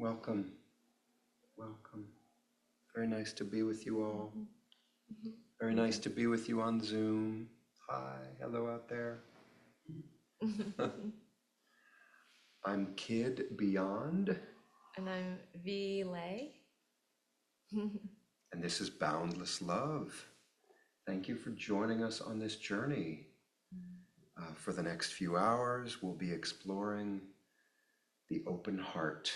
Welcome, welcome. Very nice to be with you all. Very nice to be with you on Zoom. Hi, hello out there. I'm Kid Beyond. And I'm V. Lei. And this is Boundless Love. Thank you for joining us on this journey. For the next few hours, we'll be exploring the open heart.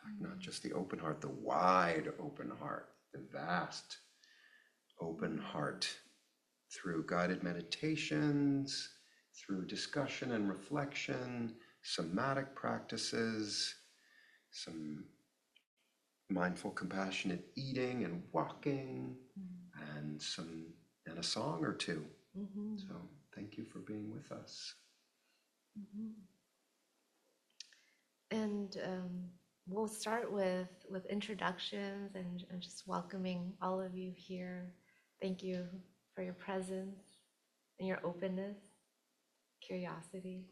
In fact, not just the open heart, the wide open heart, the vast open heart, through guided meditations, through discussion and reflection, somatic practices, some mindful, compassionate eating and walking, and a song or two. So thank you for being with us. And we'll start with introductions and just welcoming all of you here. Thank you for your presence and your openness, curiosity.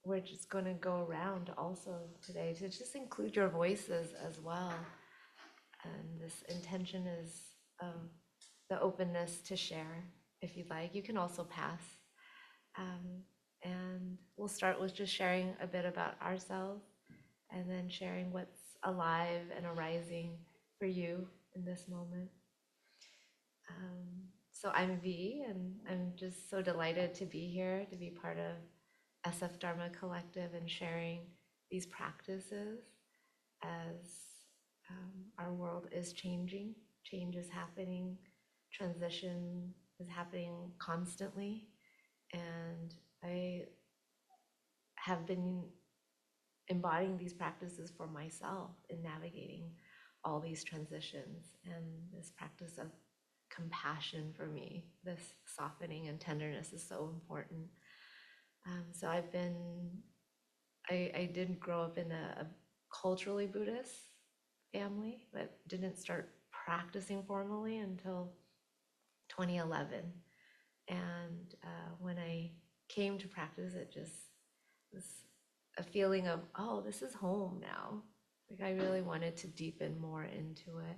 We're just going to go around also today to just include your voices as well. And this intention is the openness to share, if you'd like. You can also pass. And we'll start with just sharing a bit about ourselves and then sharing what's alive and arising for you in this moment. So I'm V, and I'm just so delighted to be here, to be part of SF Dharma Collective and sharing these practices as our world is changing. Change is happening, transition is happening constantly, and I have been embodying these practices for myself in navigating all these transitions, and this practice of compassion for me, this softening and tenderness is so important. So I didn't grow up in a culturally Buddhist family, but didn't start practicing formally until 2011. And when I came to practice, it just was a feeling of, oh, this is home now. Like I really wanted to deepen more into it.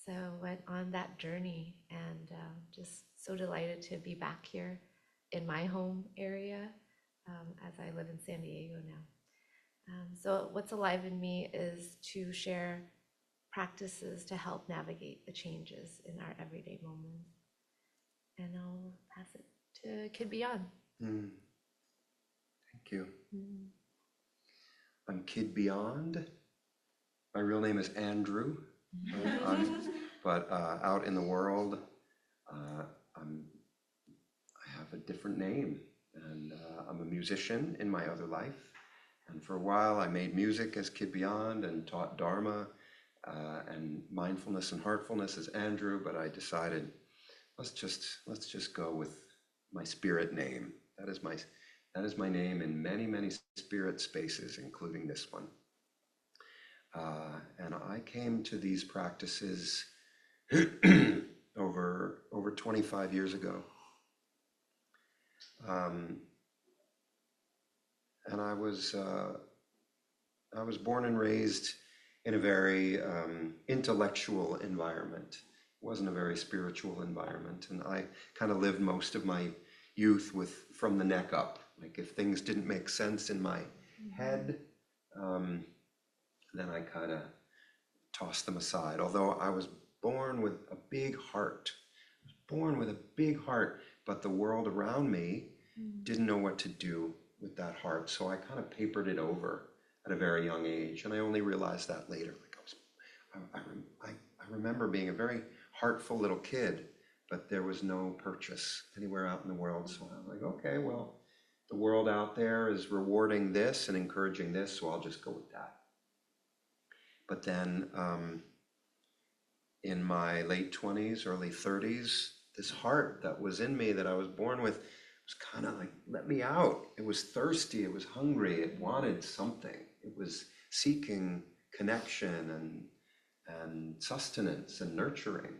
So went on that journey, and just so delighted to be back here in my home area as I live in San Diego now. So what's alive in me is to share practices to help navigate the changes in our everyday moments. And I'll pass it to Kid Beyond. Thank you. I'm Kid Beyond. My real name is Andrew, but out in the world, I have a different name, and I'm a musician in my other life. And for a while, I made music as Kid Beyond and taught Dharma and mindfulness and heartfulness as Andrew. But I decided, let's just go with my spirit name. That is my name in many spirit spaces, including this one. And I came to these practices over 25 years ago. And I was born and raised in a very intellectual environment. It wasn't a very spiritual environment, and I kind of lived most of my youth from the neck up. Like if things didn't make sense in my head, then I kind of tossed them aside. Although I was born with a big heart, but the world around me didn't know what to do with that heart. So I kind of papered it over at a very young age, and I only realized that later. Like I remember being a very heartful little kid, but there was no purchase anywhere out in the world. So I'm like, okay, well, the world out there is rewarding this and encouraging this, so I'll just go with that. But then in my late 20s, early 30s, this heart that was in me that I was born with was kind of like, let me out. It was thirsty, it was hungry, it wanted something. It was seeking connection and sustenance and nurturing.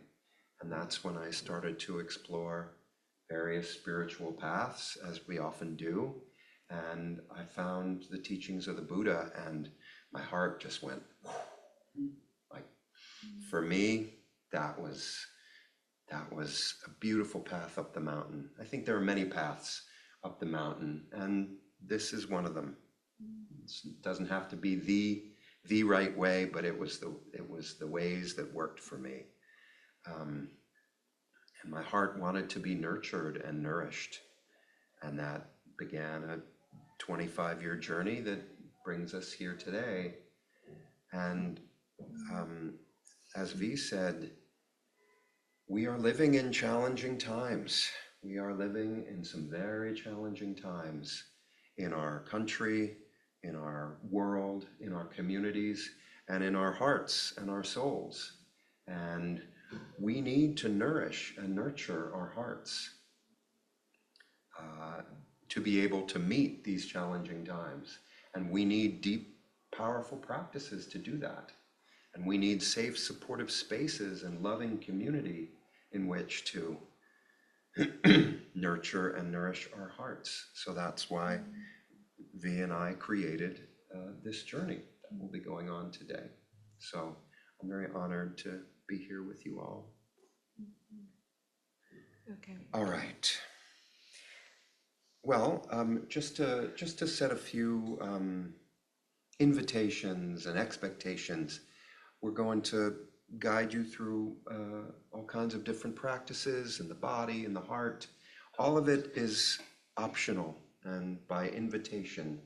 And that's when I started to explore various spiritual paths, as we often do. and I found the teachings of the Buddha, and my heart just went, like, for me, that was a beautiful path up the mountain. I think there are many paths up the mountain, and this is one of them. It doesn't have to be the right way, but it was the ways that worked for me. And my heart wanted to be nurtured and nourished, and that began a 25-year journey that brings us here today. And as V said, we are living in challenging times. We are living in some very challenging times in our country, in our world, in our communities, and in our hearts and our souls. And we need to nourish and nurture our hearts to be able to meet these challenging times. And we need deep, powerful practices to do that. And we need safe, supportive spaces and loving community in which to nurture and nourish our hearts. So that's why V and I created this journey that will be going on today. So I'm very honored to be here with you all. Okay. All right. Well, just to set a few invitations and expectations, we're going to guide you through all kinds of different practices in the body, in the heart. All of it is optional and by invitation.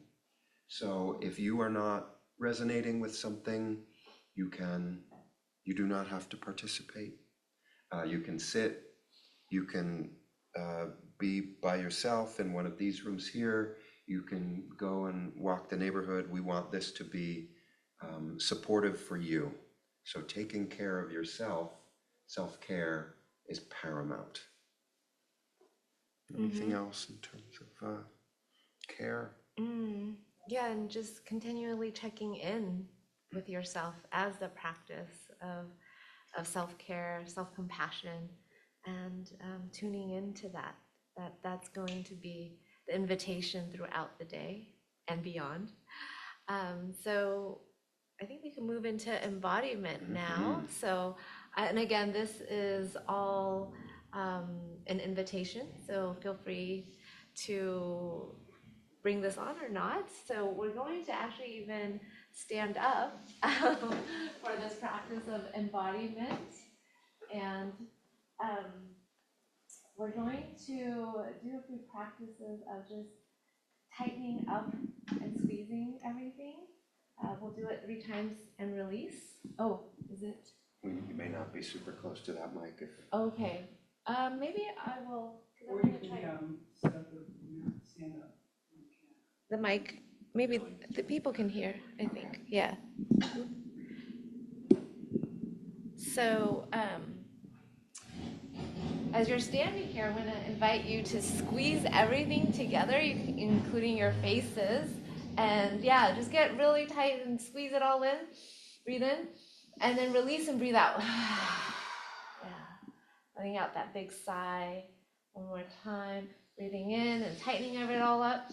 So if you are not resonating with something, you do not have to participate. You can sit, you can be by yourself in one of these rooms here. You can go and walk the neighborhood. We want this to be supportive for you. So taking care of yourself, self-care, is paramount. Anything else in terms of care? Yeah, and just continually checking in with yourself as the practice of self-care, self-compassion, and tuning into that's going to be the invitation throughout the day and beyond. So I think we can move into embodiment now. So, and again, this is all an invitation, so feel free to bring this on or not. So we're going to actually even stand up for this practice of embodiment. And we're going to do a few practices of just tightening up and squeezing everything. We'll do it 3 times and release. Oh, is it? You may not be super close to that mic. Okay. Maybe I will. Or you can set up stand up. The mic, maybe the people can hear, I think. Yeah. So, as you're standing here, I'm going to invite you to squeeze everything together, including your faces. And yeah, just get really tight and squeeze it all in. Breathe in. And then release and breathe out. Yeah. Letting out that big sigh. One more time. Breathing in and tightening it all up.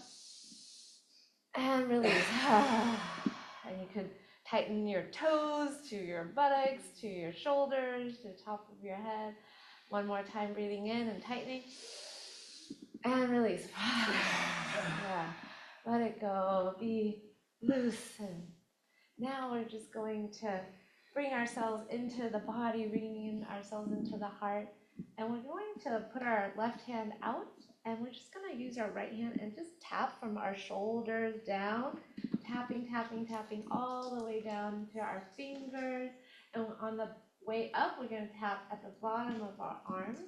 And release. And you could tighten your toes to your buttocks, to your shoulders, to the top of your head. One more time, breathing in and tightening. And release. Yeah. Let it go. Be loose. And now we're just going to bring ourselves into the body, bringing ourselves into the heart. And we're going to put our left hand out. And we're just going to use our right hand and just tap from our shoulders down. Tapping, tapping, tapping all the way down to our fingers. And on the way up, we're going to tap at the bottom of our arms.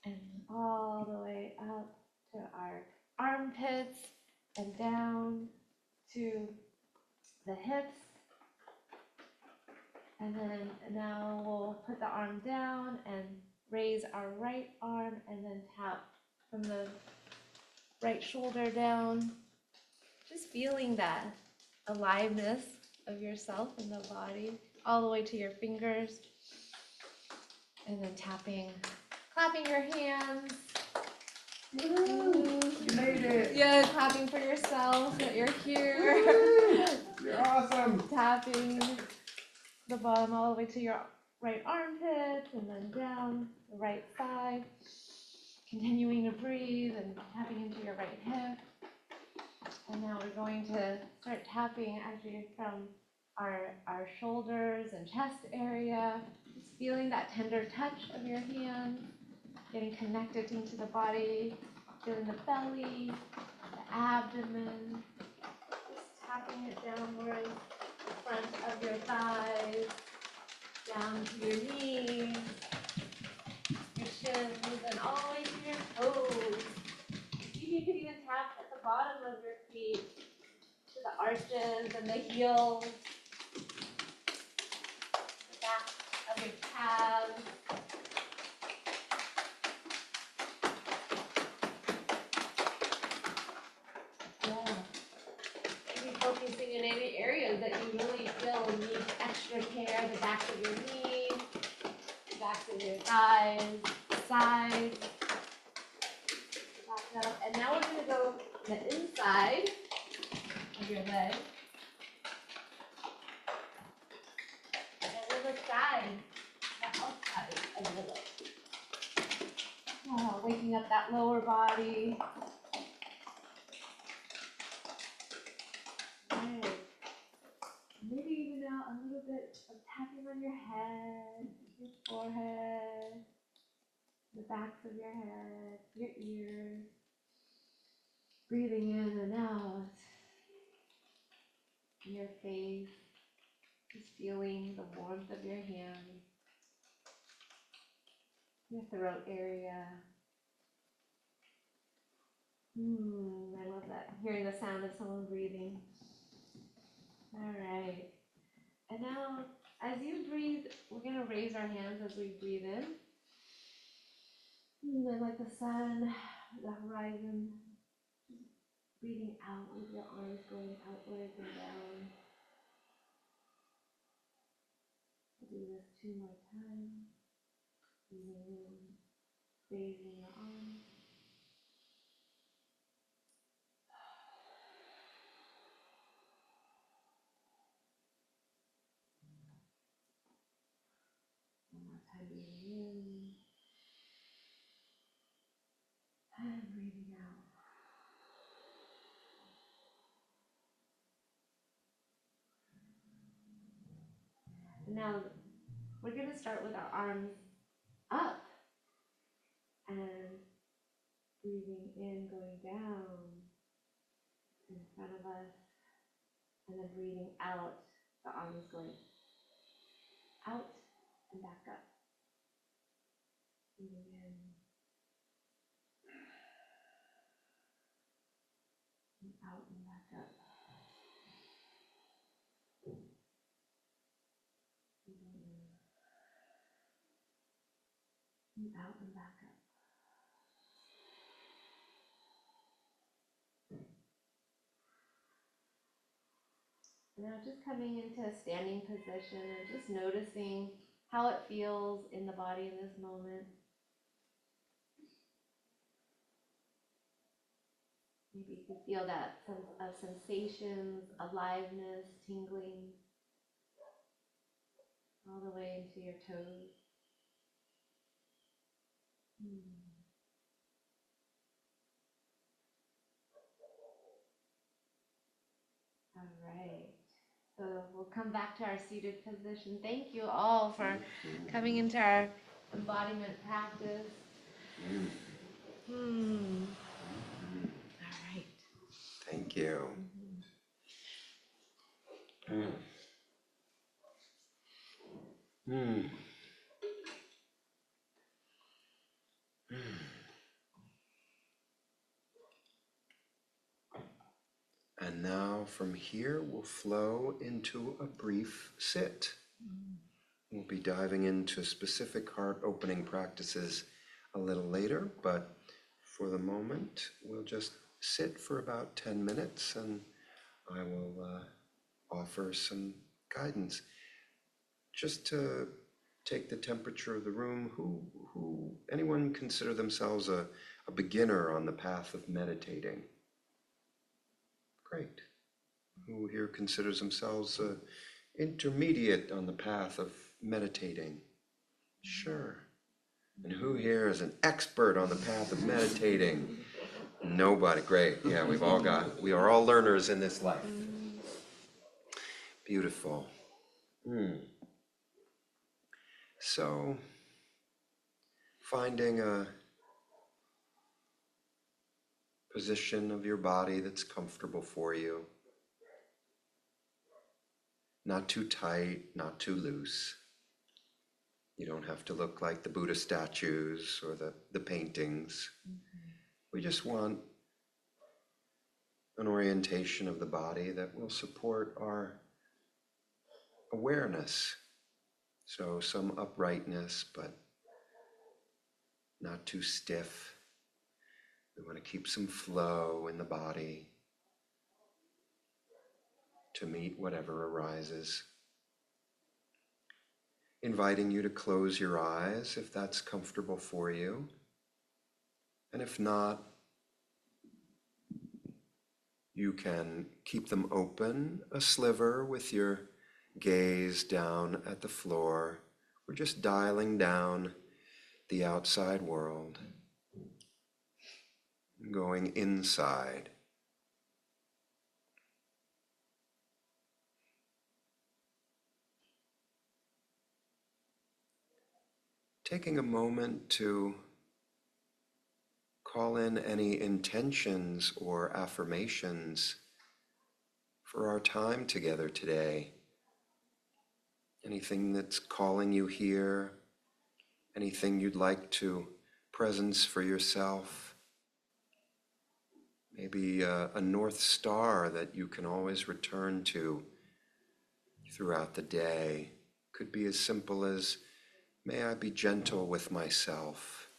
And all the way up to our armpits and down to the hips. And then now we'll put the arm down and raise our right arm and then tap from the right shoulder down. Just feeling that aliveness of yourself in the body all the way to your fingers. And then tapping, clapping your hands. Woo! You made it. Yeah, clapping for yourself that you're here. You're awesome. Tapping the bottom all the way to your right armpit and then down the right side. Continuing to breathe and tapping into your right hip. And now we're going to start tapping actually from our shoulders and chest area. Just feeling that tender touch of your hand. Getting connected into the body. Feeling the belly, the abdomen. Just tapping it downwards. The front of your thighs. Down to your knees. Your shins and all the way to your toes. See if you could even tap at the bottom of your feet to the arches and the heels, the back of your calves. Yeah. Maybe focusing in any areas that you really feel need extra care, the back of your knees, the back of your thighs, sides. Back up. And now we're going to go the inside of your leg. And then the side, the outside of your leg. Oh, waking up that lower body. Right. Maybe even now a little bit of tapping on your head, your forehead, the backs of your head, your ears. Breathing in and out. Your face. Just feeling the warmth of your hands. Your throat area. I love that. Hearing the sound of someone breathing. All right. And now, as you breathe, we're going to raise our hands as we breathe in. And then like the sun, the horizon, breathing out with your arms going outwards and down. We'll do this 2 more times. Breathing in, raising the arms. One more time, breathing in. And breathing out. Now, we're going to start with our arms up and breathing in, going down in front of us, and then breathing out, the arms going out and back up. Breathing in and out and back up. Breathing in and out and back up. Now just coming into a standing position and just noticing how it feels in the body in this moment. Maybe you can feel that sense of sensations, aliveness, tingling, all the way into your toes. All right. So we'll come back to our seated position. Thank you all for coming into our embodiment practice. All right. Thank you. And now from here, we'll flow into a brief sit. We'll be diving into specific heart-opening practices a little later, but for the moment, we'll just sit for about 10 minutes and I will offer some guidance. Just to take the temperature of the room, anyone consider themselves a a beginner on the path of meditating? Great. Who here considers themselves intermediate on the path of meditating? Sure. And who here is an expert on the path of meditating? Nobody. Great. Yeah, we are all learners in this life. Beautiful. So, finding a position of your body that's comfortable for you. Not too tight, not too loose. You don't have to look like the Buddha statues or the paintings. We just want an orientation of the body that will support our awareness. So some uprightness, but not too stiff. We want to keep some flow in the body to meet whatever arises. Inviting you to close your eyes if that's comfortable for you. And if not, you can keep them open, a sliver with your gaze down at the floor. We're just dialing down the outside world, going inside. Taking a moment to call in any intentions or affirmations for our time together today. Anything that's calling you here, anything you'd like to presence for yourself. Maybe a North Star that you can always return to throughout the day. Could be as simple as, may I be gentle with myself.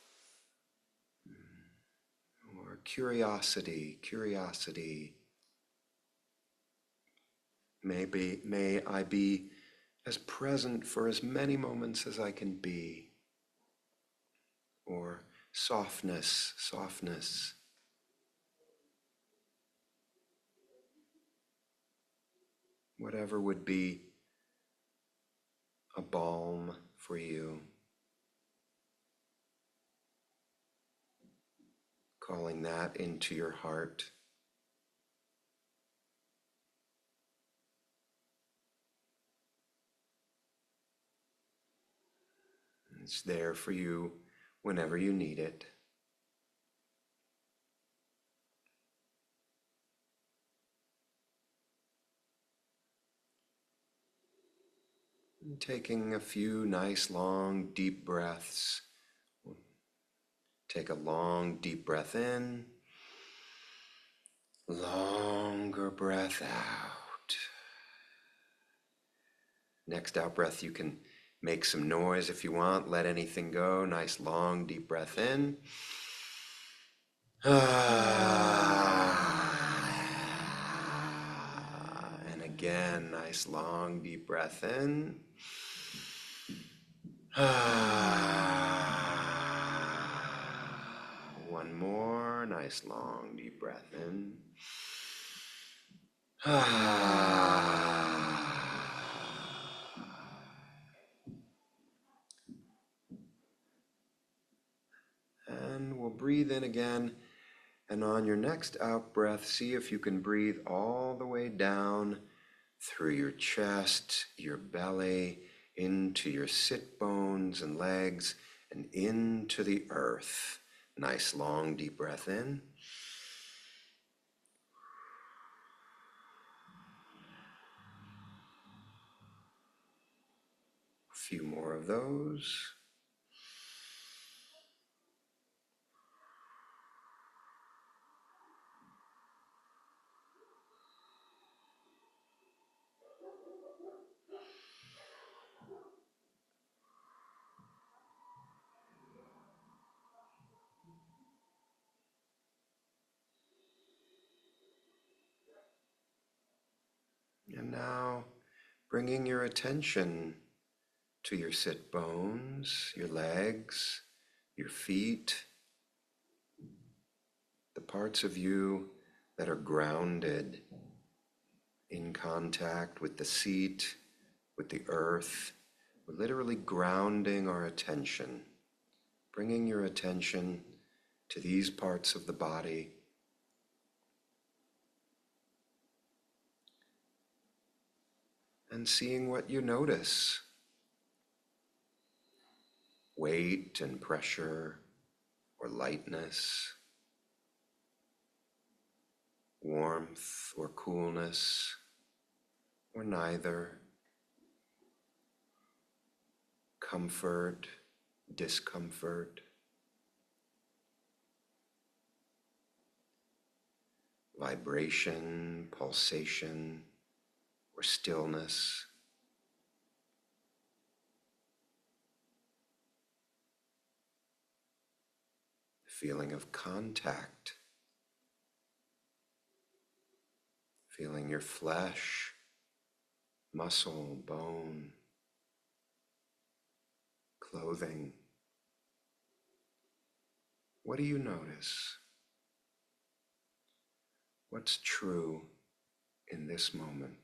Or curiosity. May I be as present for as many moments as I can be. Or softness. Whatever would be a balm for you. Calling that into your heart. It's there for you whenever you need it. And taking a few nice, long, deep breaths. Take a long, deep breath in. Longer breath out. Next out breath, you can make some noise if you want. Let anything go. Nice, long, deep breath in. And again, nice, long, deep breath in. One more, nice long deep breath in. And we'll breathe in again. And on your next out breath, see if you can breathe all the way down through your chest, your belly, into your sit bones and legs, and into the earth. Nice long deep breath in. A few more of those. And now bringing your attention to your sit bones, your legs, your feet. the parts of you that are grounded in contact with the seat, with the earth. We're literally grounding our attention, bringing your attention to these parts of the body. And seeing what you notice. Weight and pressure, or lightness, warmth or coolness, or neither, comfort, discomfort, vibration, pulsation, or stillness. Feeling of contact, feeling your flesh, muscle, bone, clothing. What do you notice? What's true in this moment?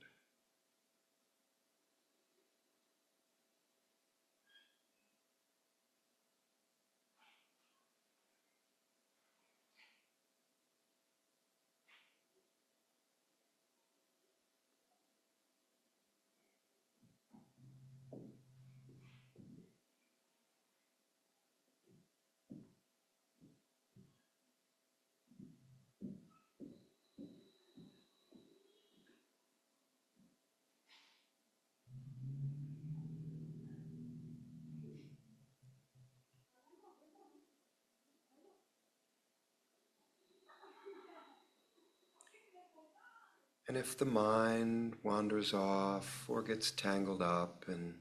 And if the mind wanders off or gets tangled up in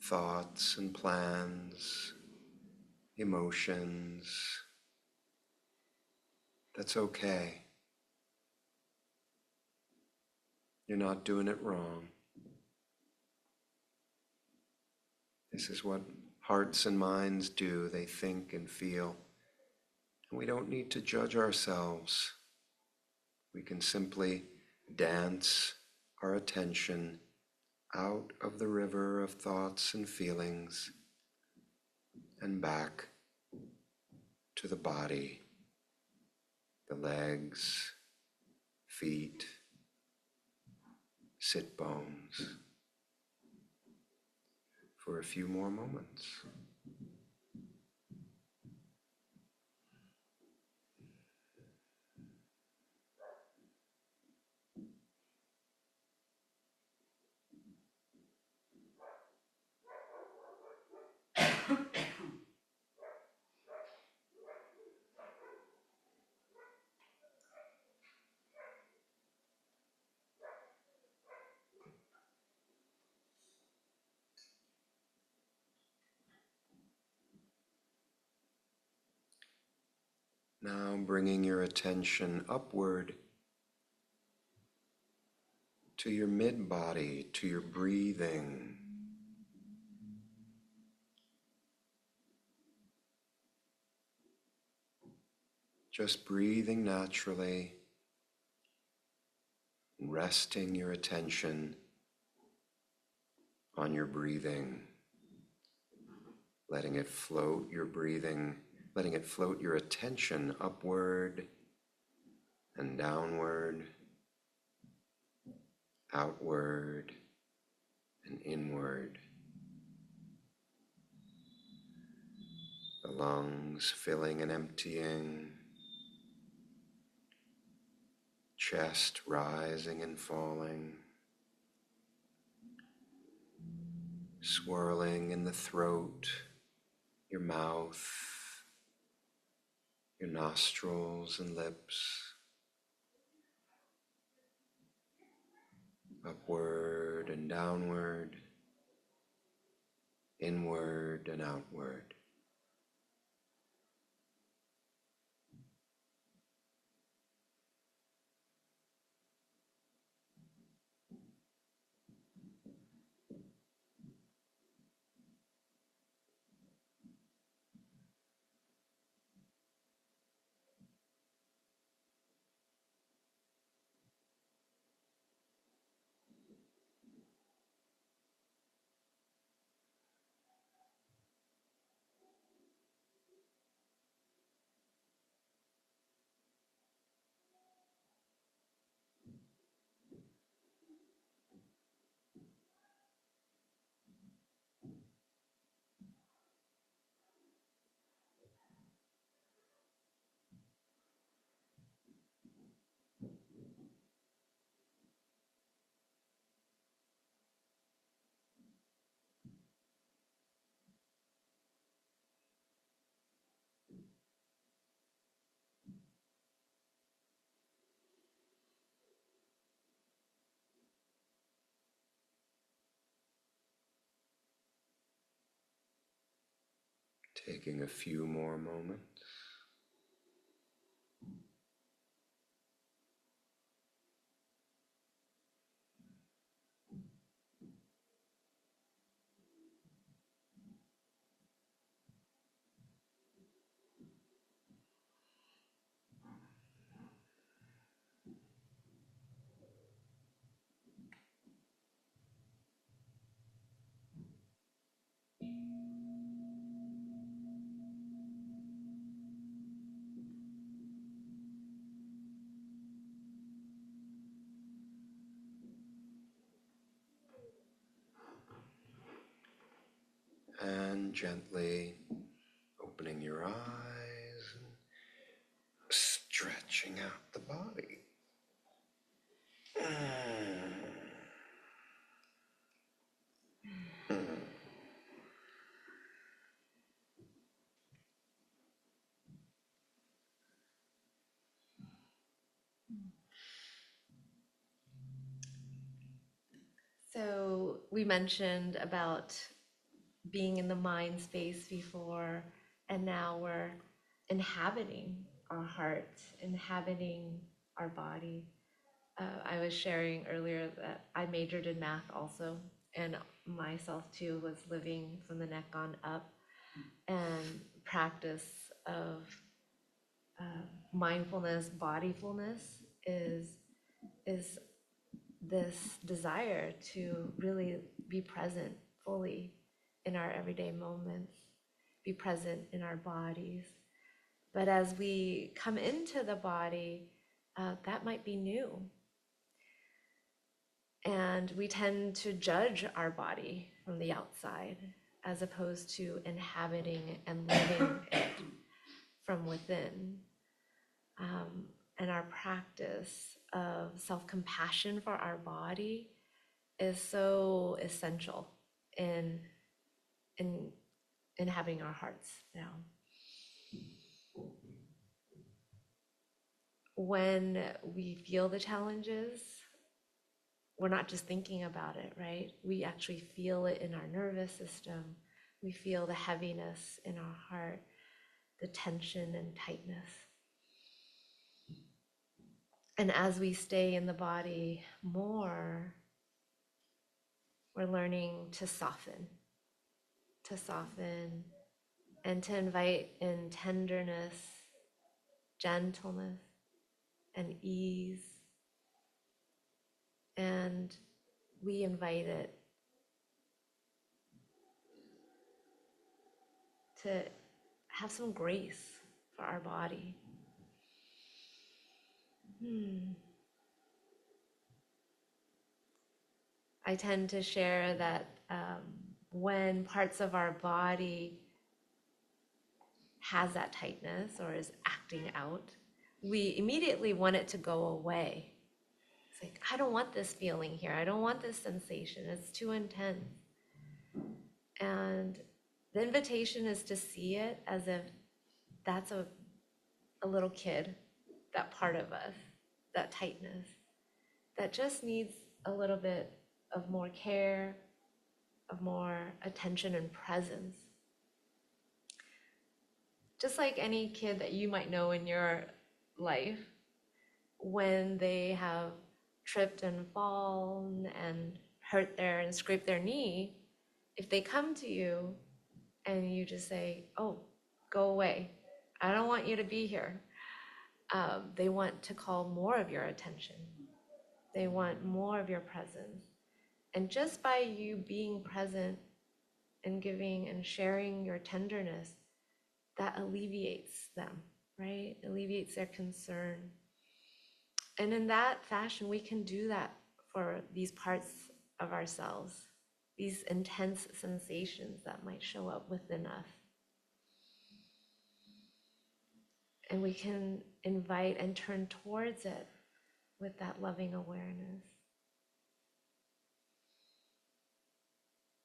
thoughts and plans, emotions, that's okay. You're not doing it wrong. This is what hearts and minds do. They think and feel. And we don't need to judge ourselves. We can simply dance our attention out of the river of thoughts and feelings and back to the body, the legs, feet, sit bones for a few more moments. Now bringing your attention upward to your mid-body, to your breathing. Just breathing naturally, resting your attention on your breathing, letting it float your breathing, letting it float your attention upward and downward, outward and inward. The lungs filling and emptying, chest rising and falling, swirling in the throat, your mouth, your nostrils and lips, upward and downward, inward and outward. Taking a few more moments. And gently opening your eyes and stretching out the body. So we mentioned about being in the mind space before, and now we're inhabiting our heart, inhabiting our body. I was sharing earlier that I majored in math also, and myself too was living from the neck on up, and practice of mindfulness, bodyfulness is this desire to really be present fully in our everyday moments, be present in our bodies. But as we come into the body, that might be new. And we tend to judge our body from the outside as opposed to inhabiting and living it from within. And our practice of self-compassion for our body is so essential in having our hearts now. When we feel the challenges, we're not just thinking about it, right? We actually feel it in our nervous system. We feel the heaviness in our heart, the tension and tightness. And as we stay in the body more, we're learning to soften and to invite in tenderness, gentleness, and ease. And we invite it to have some grace for our body. I tend to share that when parts of our body has that tightness or is acting out, we immediately want it to go away. It's like, I don't want this feeling here. I don't want this sensation. It's too intense. And the invitation is to see it as if that's a little kid, that part of us, that tightness, that just needs a little bit of more care, of more attention and presence. Just like any kid that you might know in your life, when they have tripped and fallen and hurt and scraped their knee, if they come to you and you just say, oh, go away, I don't want you to be here, they want to call more of your attention. They want more of your presence. And just by you being present and giving and sharing your tenderness, that alleviates them, right? Alleviates their concern. And in that fashion, we can do that for these parts of ourselves, these intense sensations that might show up within us. And we can invite and turn towards it with that loving awareness,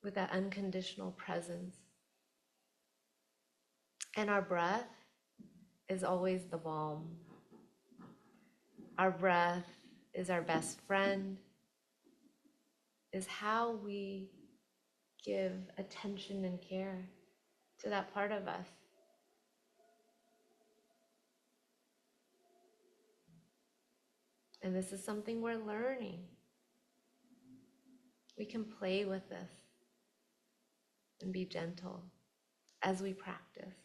with that unconditional presence. And our breath is always the balm. Our breath is our best friend, is how we give attention and care to that part of us. And this is something we're learning. We can play with this and be gentle as we practice.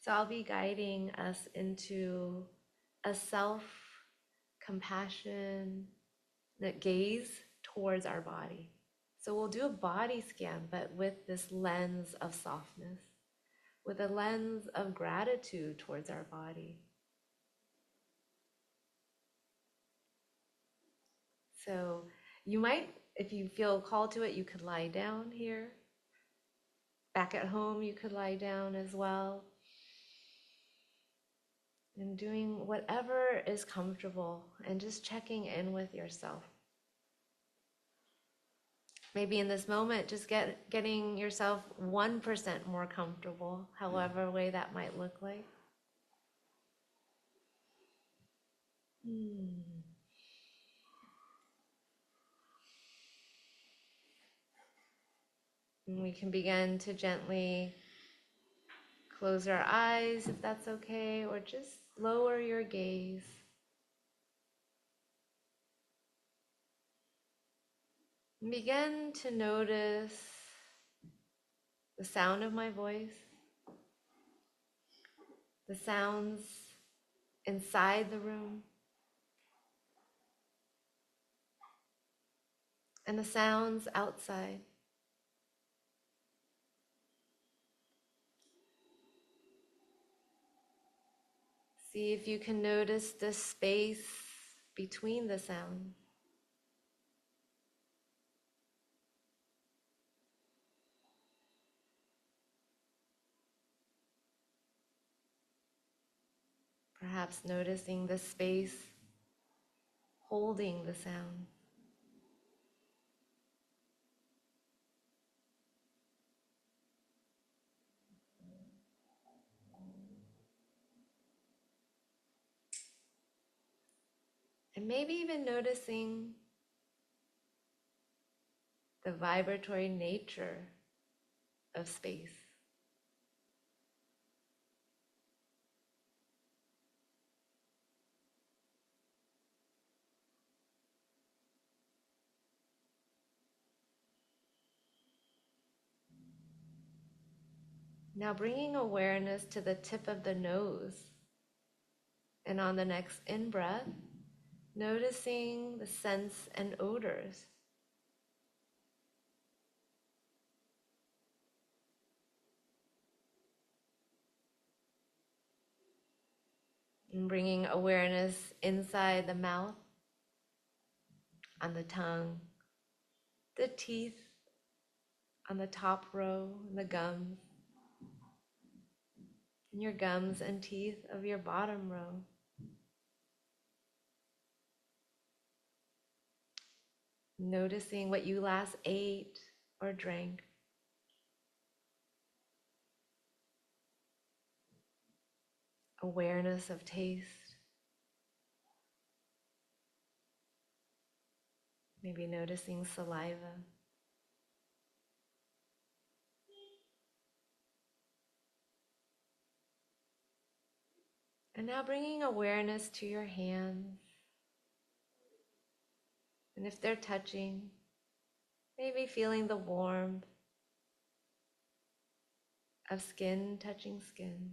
So I'll be guiding us into a self-compassion, that gaze towards our body. So we'll do a body scan, but with this lens of softness, with a lens of gratitude towards our body. So you might, if you feel called to it, you could lie down here. Back at home, you could lie down as well. And doing whatever is comfortable and just checking in with yourself. Maybe in this moment, just getting yourself 1% more comfortable, however way that might look like. And we can begin to gently close our eyes if that's okay, or just lower your gaze. And begin to notice the sound of my voice, the sounds inside the room, and the sounds outside. See if you can notice the space between the sounds. Perhaps noticing the space holding the sound. And maybe even noticing the vibratory nature of space. Now bringing awareness to the tip of the nose. And on the next in-breath, noticing the scents and odors. And bringing awareness inside the mouth, on the tongue, the teeth, on the top row, and the gums, and your gums and teeth of your bottom row. Noticing what you last ate or drank. Awareness of taste. Maybe noticing saliva. And now bringing awareness to your hands. And if they're touching, maybe feeling the warmth of skin touching skin.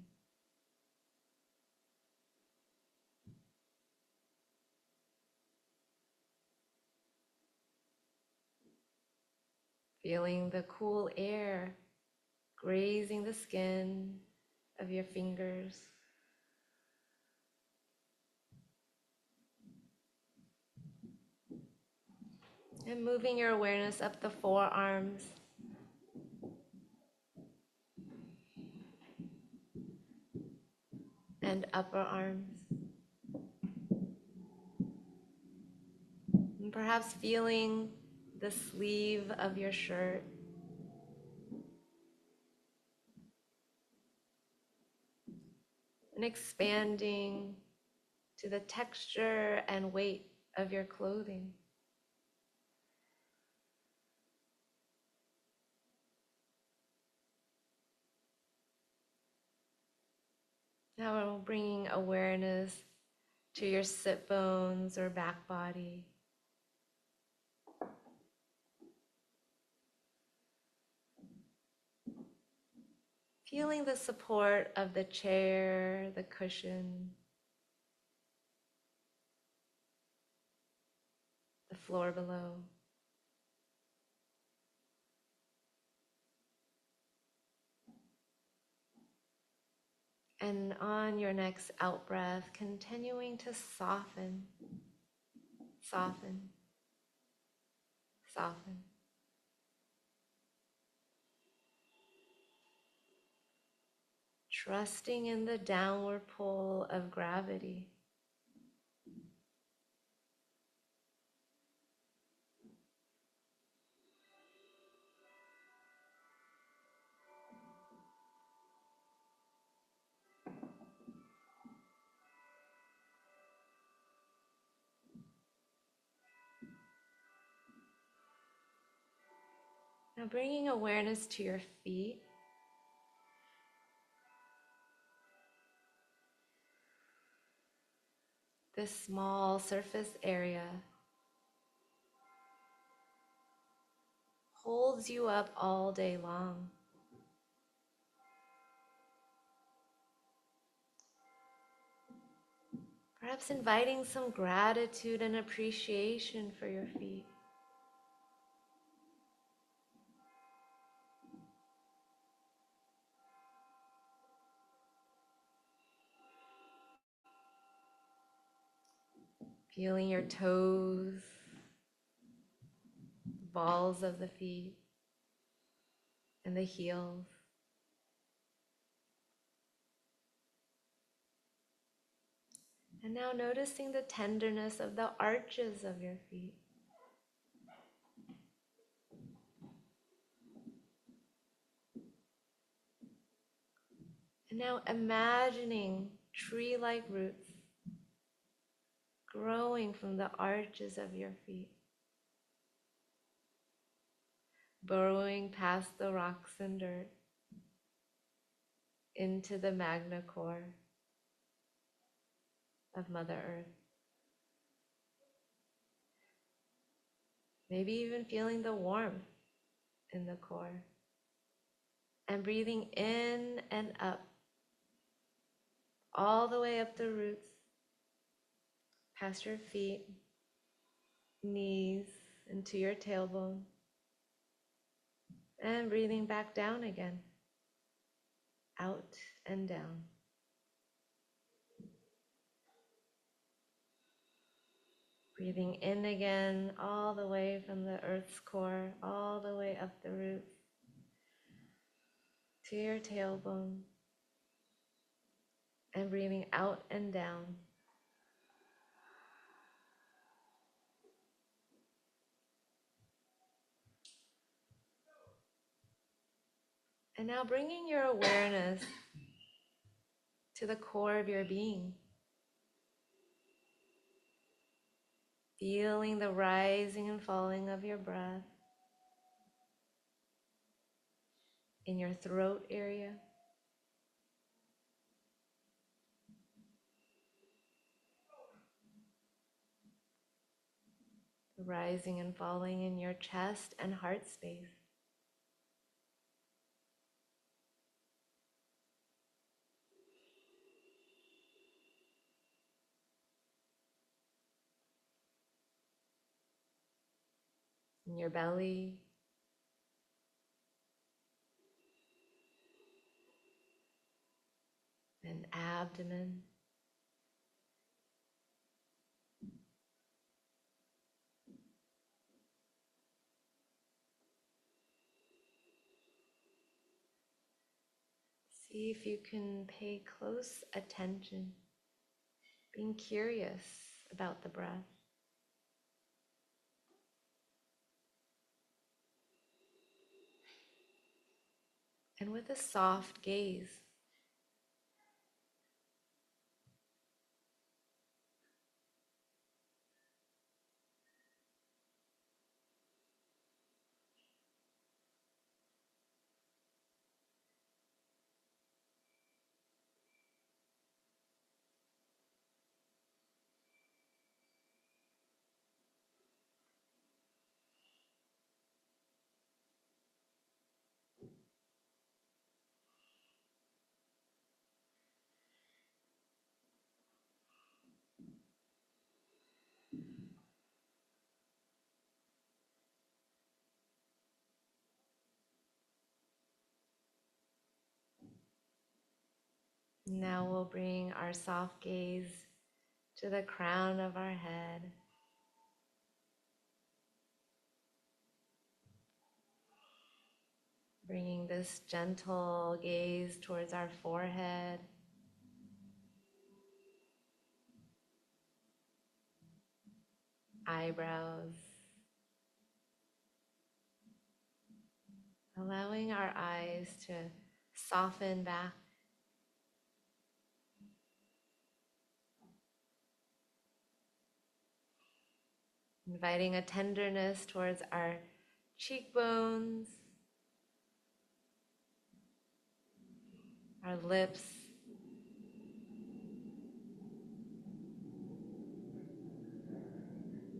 Feeling the cool air grazing the skin of your fingers. And moving your awareness up the forearms. And upper arms. And perhaps feeling the sleeve of your shirt. And expanding to the texture and weight of your clothing. Now we're bringing awareness to your sit bones or back body. Feeling the support of the chair, the cushion, the floor below. And on your next out breath, continuing to soften, soften, soften. Trusting in the downward pull of gravity. Now bringing awareness to your feet. This small surface area holds you up all day long. Perhaps inviting some gratitude and appreciation for your feet. Feeling your toes, the balls of the feet, and the heels. And now noticing the tenderness of the arches of your feet. And now imagining tree-like roots growing from the arches of your feet, burrowing past the rocks and dirt into the magna core of Mother Earth. Maybe even feeling the warmth in the core. And breathing in and up, all the way up the roots, past your feet, knees, into your tailbone. And breathing back down again, out and down. Breathing in again, all the way from the earth's core, all the way up the roots, to your tailbone. And breathing out and down. And now bringing your awareness to the core of your being. Feeling the rising and falling of your breath in your throat area. The rising and falling in your chest and heart space. In your belly. And abdomen. See if you can pay close attention, being curious about the breath. And with a soft gaze, Now we'll bring our soft gaze to the crown of our head. Bringing this gentle gaze towards our forehead. Eyebrows. Allowing our eyes to soften back. Inviting a tenderness towards our cheekbones, our lips,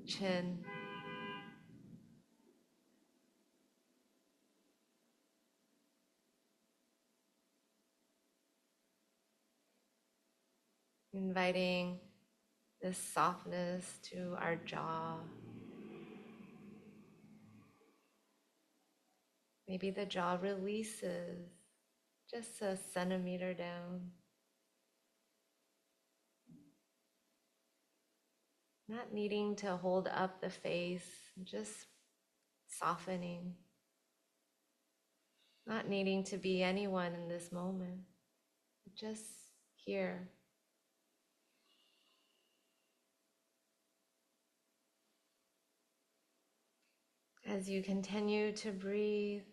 chin. Inviting this softness to our jaw. Maybe the jaw releases just a centimeter down. Not needing to hold up the face, just softening. Not needing to be anyone in this moment, just here. As you continue to breathe,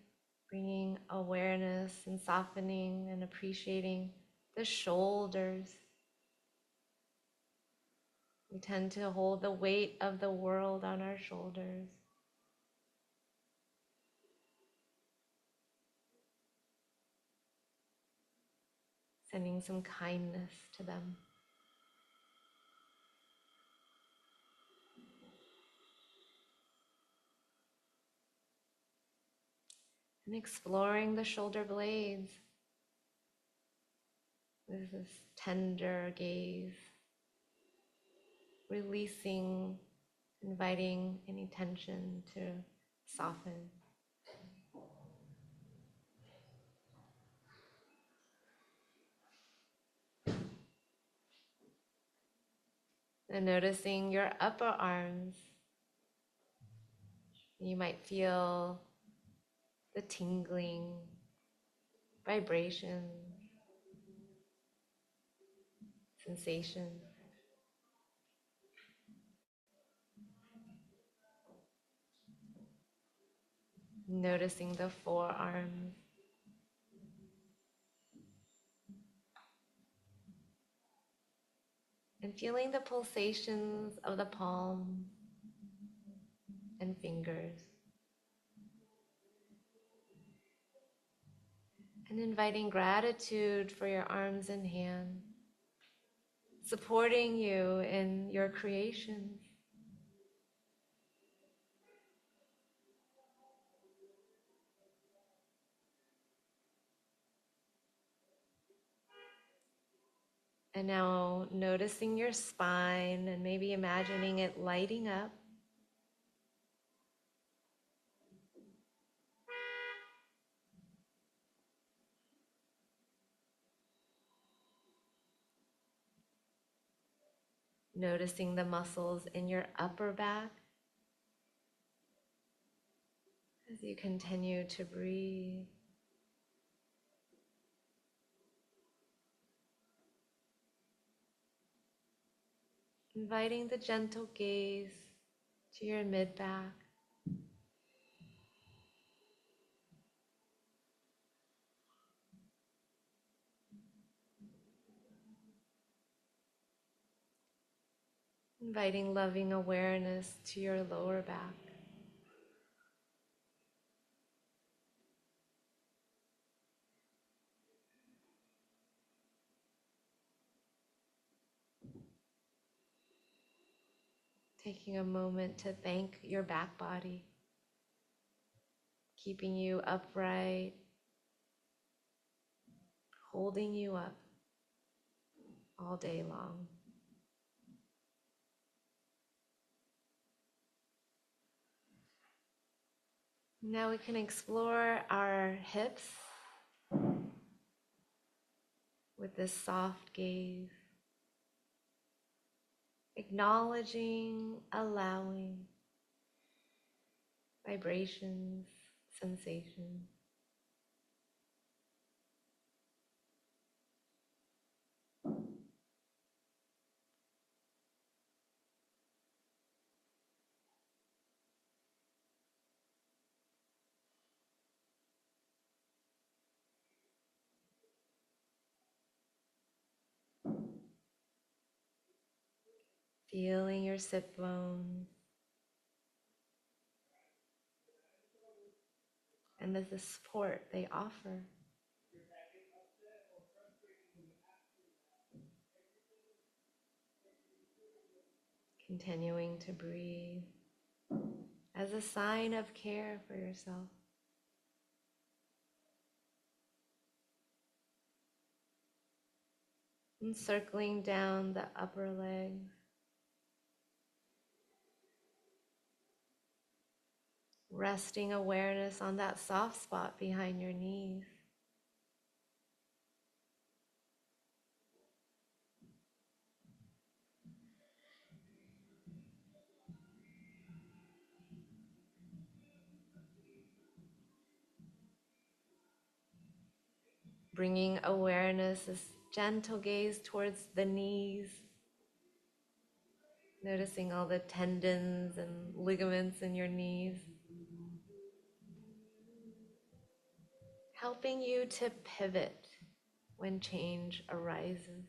bringing awareness and softening and appreciating the shoulders. We tend to hold the weight of the world on our shoulders. Sending some kindness to them. And exploring the shoulder blades with this tender gaze. Releasing, inviting any tension to soften. And noticing your upper arms. You might feel the tingling, vibration, sensation. Noticing the forearms. And feeling the pulsations of the palms and fingers. And inviting gratitude for your arms and hands, supporting you in your creations. And now noticing your spine and maybe imagining it lighting up. Noticing the muscles in your upper back as you continue to breathe. Inviting the gentle gaze to your mid-back. Inviting loving awareness to your lower back. Taking a moment to thank your back body, keeping you upright, holding you up all day long. Now we can explore our hips. with this soft gaze, acknowledging, allowing vibrations, sensations. Feeling your sit bones and the support they offer. Continuing to breathe as a sign of care for yourself. And circling down the upper legs. Resting awareness on that soft spot behind your knees. Bringing awareness, this gentle gaze towards the knees. Noticing all the tendons and ligaments in your knees. Helping you to pivot when change arises.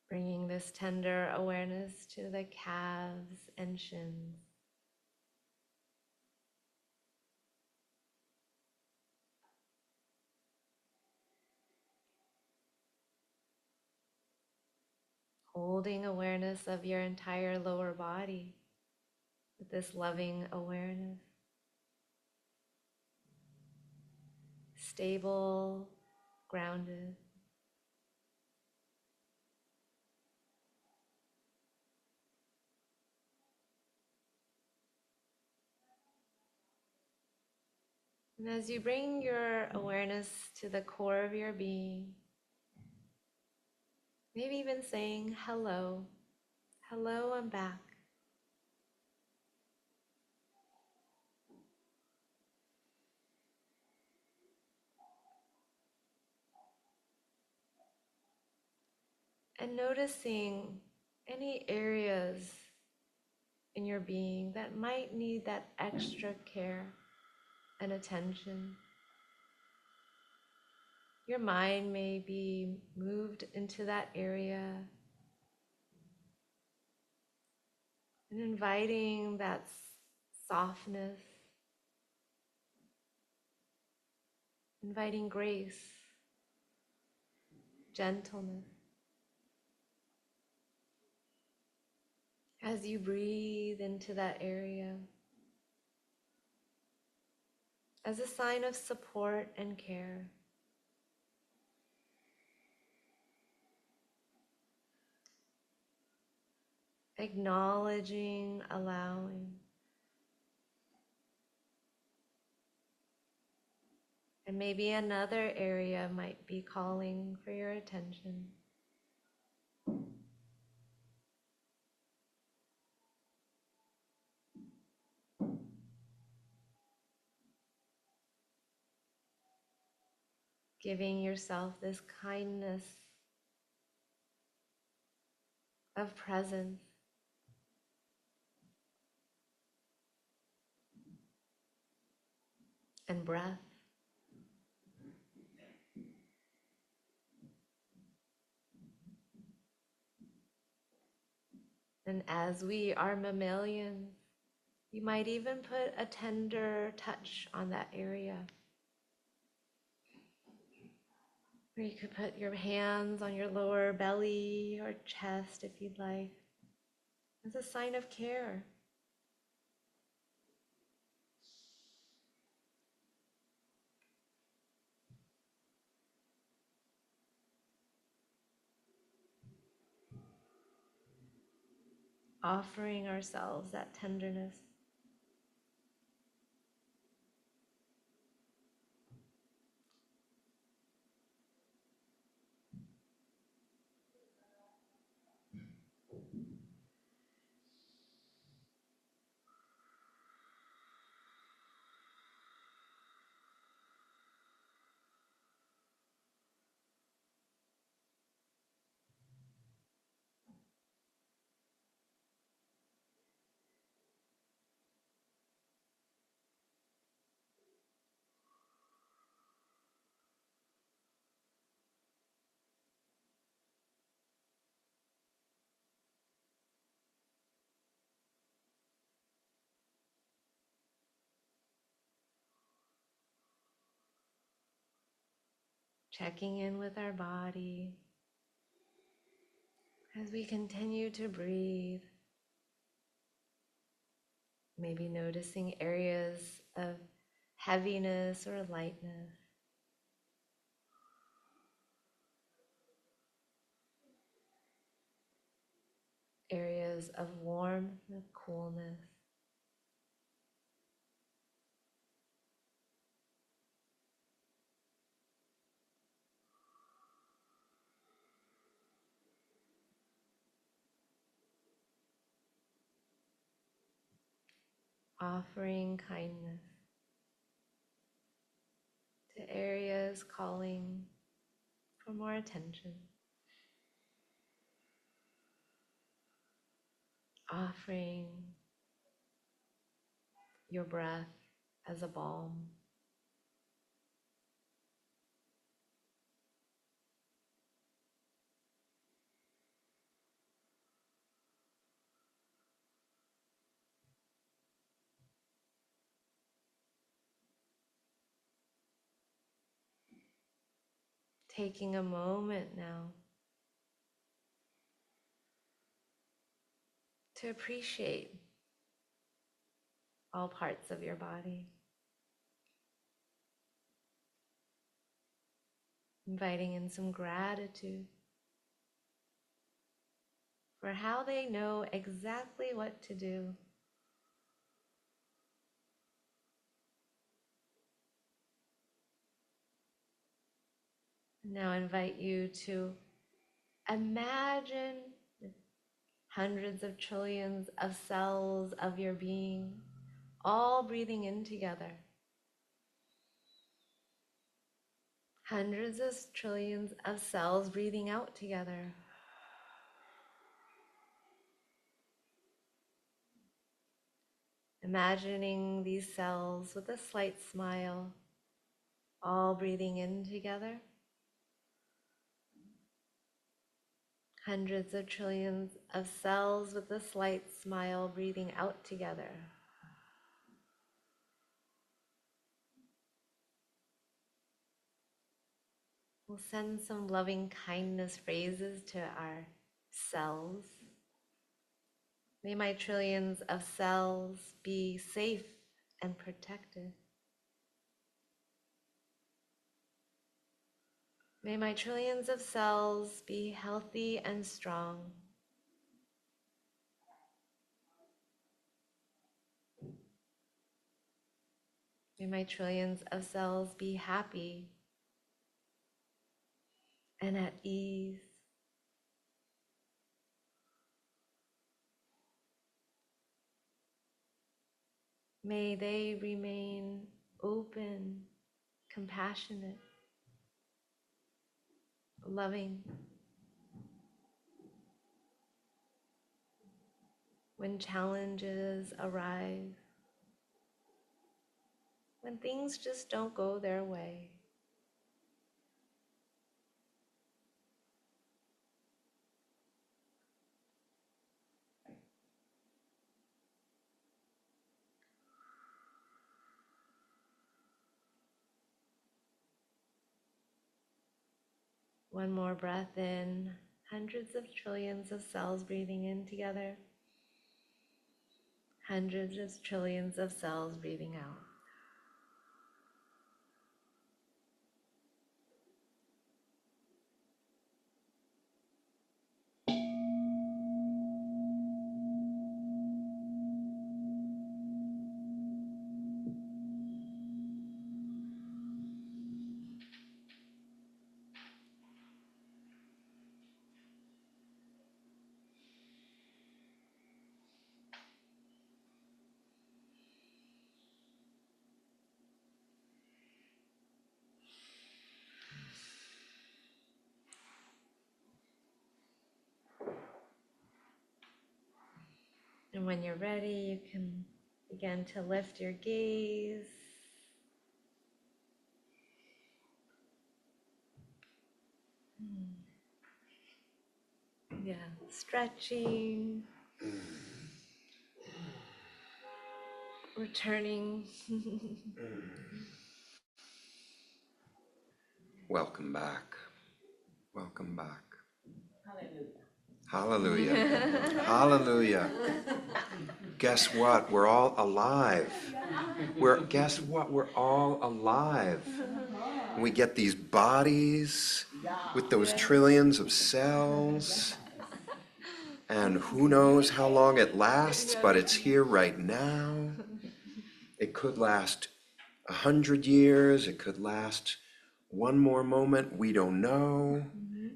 Bringing this tender awareness to the calves and shins. Holding awareness of your entire lower body with this loving awareness. Stable, grounded. And as you bring your awareness to the core of your being, maybe even saying hello, hello, I'm back. And noticing any areas in your being that might need that extra care and attention. Your mind may be moved into that area and inviting that softness, inviting grace, gentleness. As you breathe into that area, as a sign of support and care. Acknowledging, allowing. And maybe another area might be calling for your attention. Giving yourself this kindness of presence. And breath. And as we are mammalians, you might even put a tender touch on that area. Or you could put your hands on your lower belly or chest if you'd like, as a sign of care. offering ourselves that tenderness. Checking in with our body as we continue to breathe. Maybe noticing areas of heaviness or lightness. Areas of warmth and coolness. Offering kindness to areas calling for more attention. Offering your breath as a balm. Taking a moment now to appreciate all parts of your body. Inviting in some gratitude for how they know exactly what to do. Now I invite you to imagine hundreds of trillions of cells of your being all breathing in together. Hundreds of trillions of cells breathing out together. Imagining these cells with a slight smile, all breathing in together. Hundreds of trillions of cells with a slight smile breathing out together. We'll send some loving kindness phrases to our cells. May my trillions of cells be safe and protected. May my trillions of cells be healthy and strong. May my trillions of cells be happy and at ease. May they remain open, compassionate, loving. When challenges arise, when things just don't go their way, one more breath in, hundreds of trillions of cells breathing in together, hundreds of trillions of cells breathing out. And when you're ready, you can begin to lift your gaze. Yeah, stretching, returning. Welcome back. Welcome back. Hallelujah. Hallelujah. Hallelujah. Guess what? We're all alive. Guess what? We're all alive. We get these bodies with those trillions of cells. And who knows how long it lasts, but it's here right now. It could last 100 years. It could last one more moment. We don't know.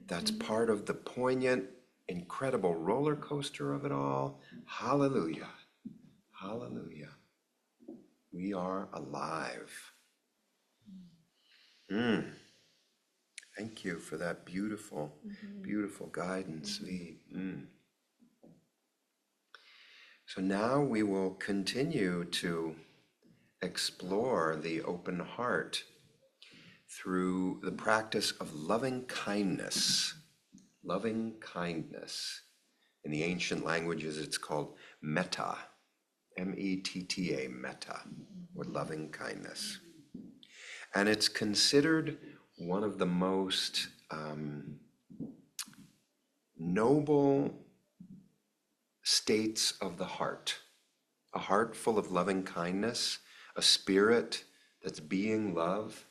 That's part of the poignant, incredible roller coaster of it all. Hallelujah. Hallelujah. We are alive. Thank you for that beautiful, beautiful guidance, V. So now we will continue to explore the open heart through the practice of loving kindness. Loving kindness. In the ancient languages, it's called Metta. M-E-T-T-A, Metta, or loving kindness. And it's considered one of the most noble states of the heart. A heart full of loving kindness, a spirit that's being love,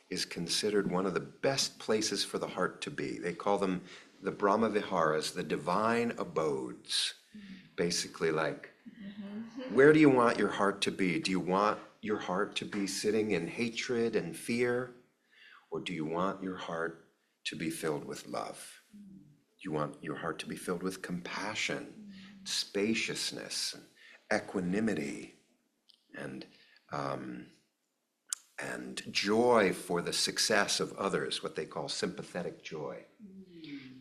is considered one of the best places for the heart to be. They call them the Brahma Viharas, the divine abodes. Basically, like, where do you want your heart to be? Do you want your heart to be sitting in hatred and fear? Or do you want your heart to be filled with love? Do you want your heart to be filled with compassion, spaciousness, equanimity, and joy for the success of others, what they call sympathetic joy?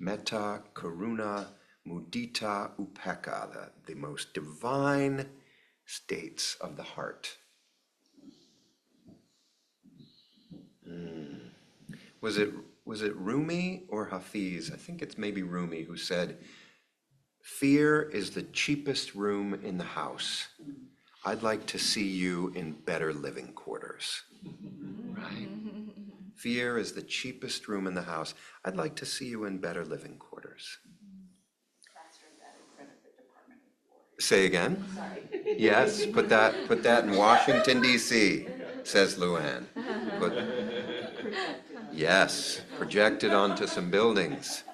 Metta, karuna, mudita, upekkha, the most divine states of the heart. Was it Rumi or Hafiz? I think it's maybe Rumi who said, "Fear is the cheapest room in the house. I'd like to see you in better living quarters." Right? Fear is the cheapest room in the house. I'd like to see you in better living quarters. Say again? Sorry. Yes, put that in Washington, D.C., says Luann. Yes, projected onto some buildings.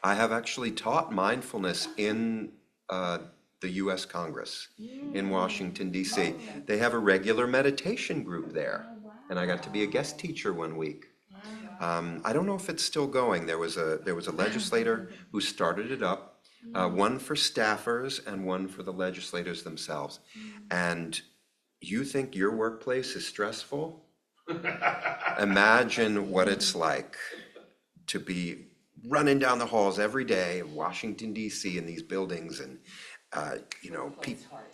I have actually taught mindfulness in the U.S. Congress in Washington, D.C. They have a regular meditation group there, and I got to be a guest teacher one week. I don't know if it's still going. There was a legislator who started it up, one for staffers and one for the legislators themselves. And you think your workplace is stressful? Imagine what it's like to be running down the halls every day of Washington, D.C. in these buildings, and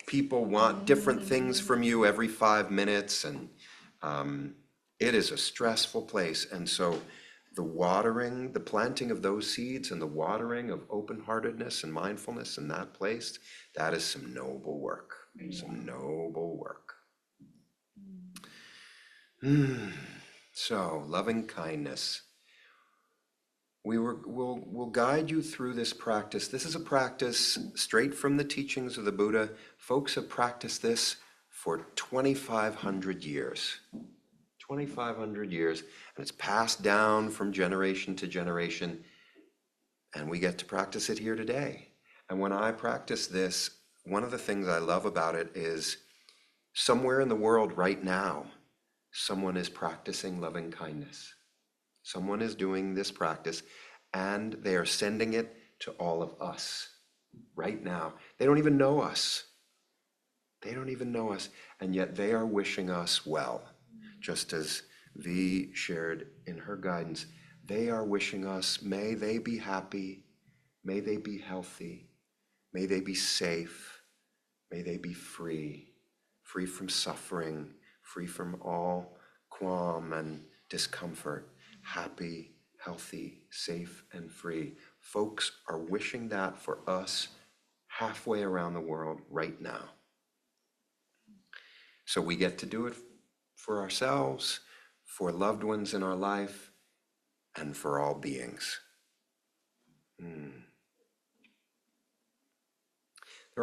people want different things from you every 5 minutes, and it is a stressful place. And so the planting of those seeds and the watering of open-heartedness and mindfulness in that place, that is some noble work, some noble work. So, loving kindness. We'll guide you through this practice. This is a practice straight from the teachings of the Buddha. Folks have practiced this for 2,500 years. 2,500 years, and it's passed down from generation to generation, and we get to practice it here today. And when I practice this, one of the things I love about it is somewhere in the world right now, someone is practicing loving kindness. Someone is doing this practice, and they are sending it to all of us right now. They don't even know us. They don't even know us, and yet they are wishing us well. Just as V shared in her guidance, they are wishing us, may they be happy, may they be healthy, may they be safe, May they be free, free from suffering, free from all qualm and discomfort, happy, healthy, safe, and free. Folks are wishing that for us halfway around the world right now. So we get to do it for ourselves, for loved ones in our life, and for all beings. There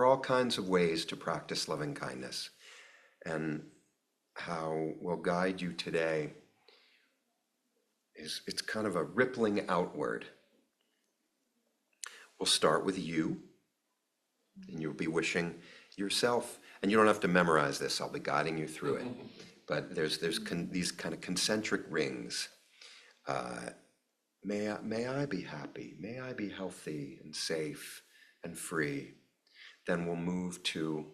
are all kinds of ways to practice loving kindness, and how we'll guide you today is it's kind of a rippling outward. We'll start with you, and you'll be wishing yourself, and you don't have to memorize this, I'll be guiding you through it, but there's these kind of concentric rings. May I be happy, may I be healthy and safe and free. Then we'll move to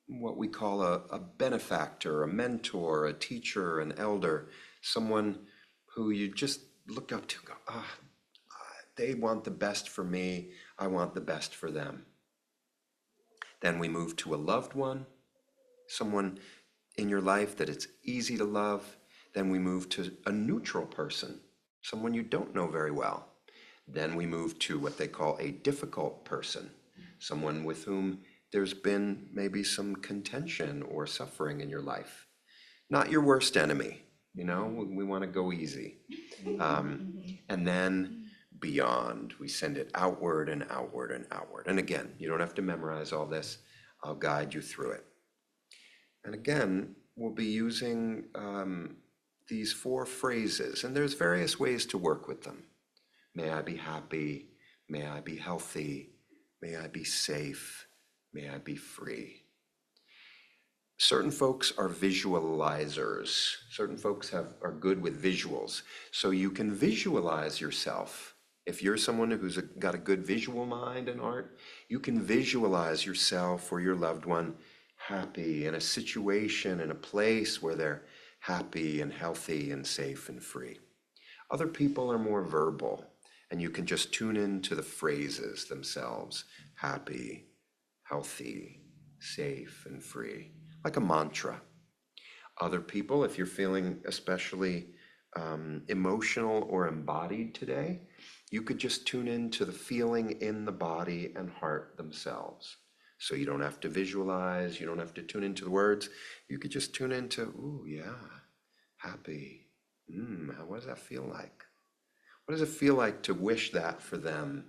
what we call a benefactor, a mentor, a teacher, an elder, someone who you just look up to and go, they want the best for me, I want the best for them. Then we move to a loved one, someone in your life that it's easy to love. Then we move to a neutral person, someone you don't know very well. Then we move to what they call a difficult person, someone with whom there's been maybe some contention or suffering in your life. Not your worst enemy, we want to go easy. And then beyond, we send it outward and outward and outward. And again, you don't have to memorize all this. I'll guide you through it. And again, we'll be using these 4 phrases, and there's various ways to work with them. May I be happy, may I be healthy, may I be safe, may I be free. Certain folks are visualizers. Certain folks are good with visuals. So you can visualize yourself. If you're someone who's got a good visual mind and heart, you can visualize yourself or your loved one happy in a situation, in a place where they're happy and healthy and safe and free. Other people are more verbal, and you can just tune into the phrases themselves. Happy, healthy, safe, and free. Like a mantra. Other people, if you're feeling especially emotional or embodied today, you could just tune into the feeling in the body and heart themselves. So you don't have to visualize, you don't have to tune into the words. You could just tune into, ooh, yeah, happy. What does that feel like? What does it feel like to wish that for them?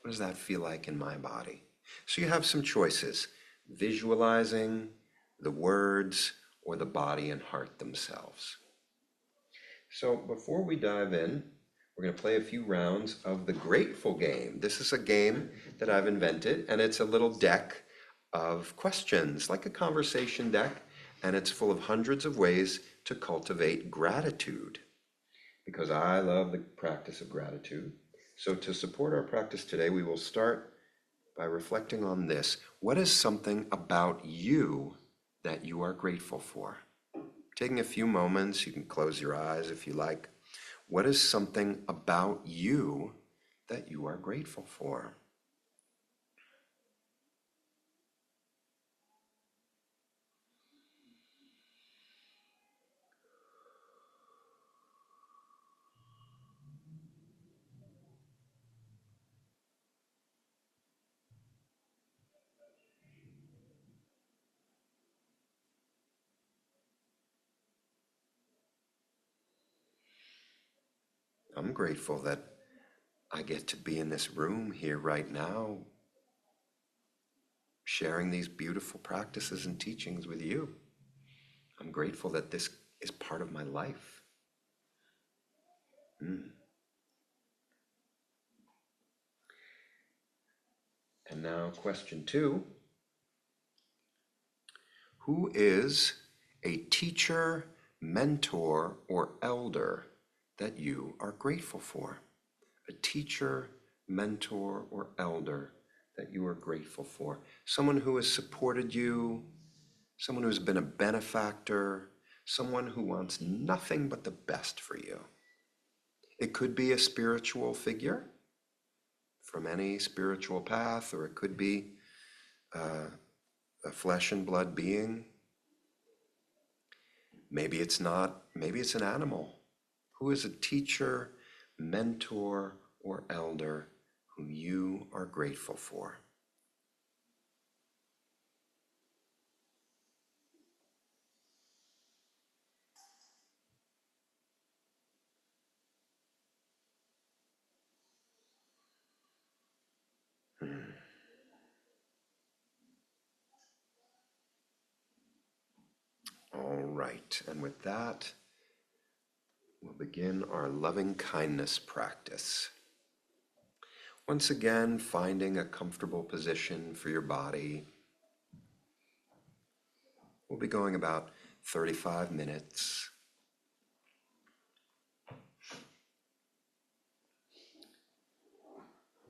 What does that feel like in my body? So you have some choices, visualizing, the words, or the body and heart themselves. So before we dive in, we're going to play a few rounds of the Grateful Game. This is a game that I've invented, and it's a little deck of questions, like a conversation deck, and it's full of hundreds of ways to cultivate gratitude, because I love the practice of gratitude. So to support our practice today, we will start by reflecting on this. What is something about you that you are grateful for? Taking a few moments, you can close your eyes if you like. What is something about you that you are grateful for? I'm grateful that I get to be in this room here right now, sharing these beautiful practices and teachings with you. I'm grateful that this is part of my life. And now question 2. Who is a teacher, mentor, or elder that you are grateful for? A teacher, mentor, or elder that you are grateful for. Someone who has supported you, someone who's been a benefactor, someone who wants nothing but the best for you. It could be a spiritual figure from any spiritual path, or it could be a flesh and blood being. Maybe it's not, maybe it's an animal. Who is a teacher, mentor, or elder whom you are grateful for? All right, and with that, we'll begin our loving kindness practice. Once again, finding a comfortable position for your body. We'll be going about 35 minutes.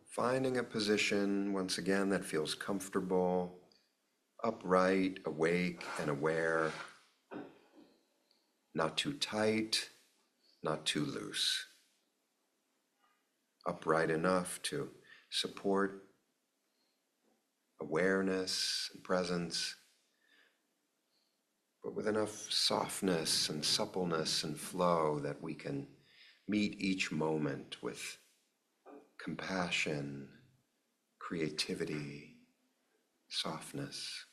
Finding a position, once again, that feels comfortable, upright, awake, and aware. Not too tight, not too loose. Upright enough to support awareness and presence, but with enough softness and suppleness and flow that we can meet each moment with compassion, creativity, softness.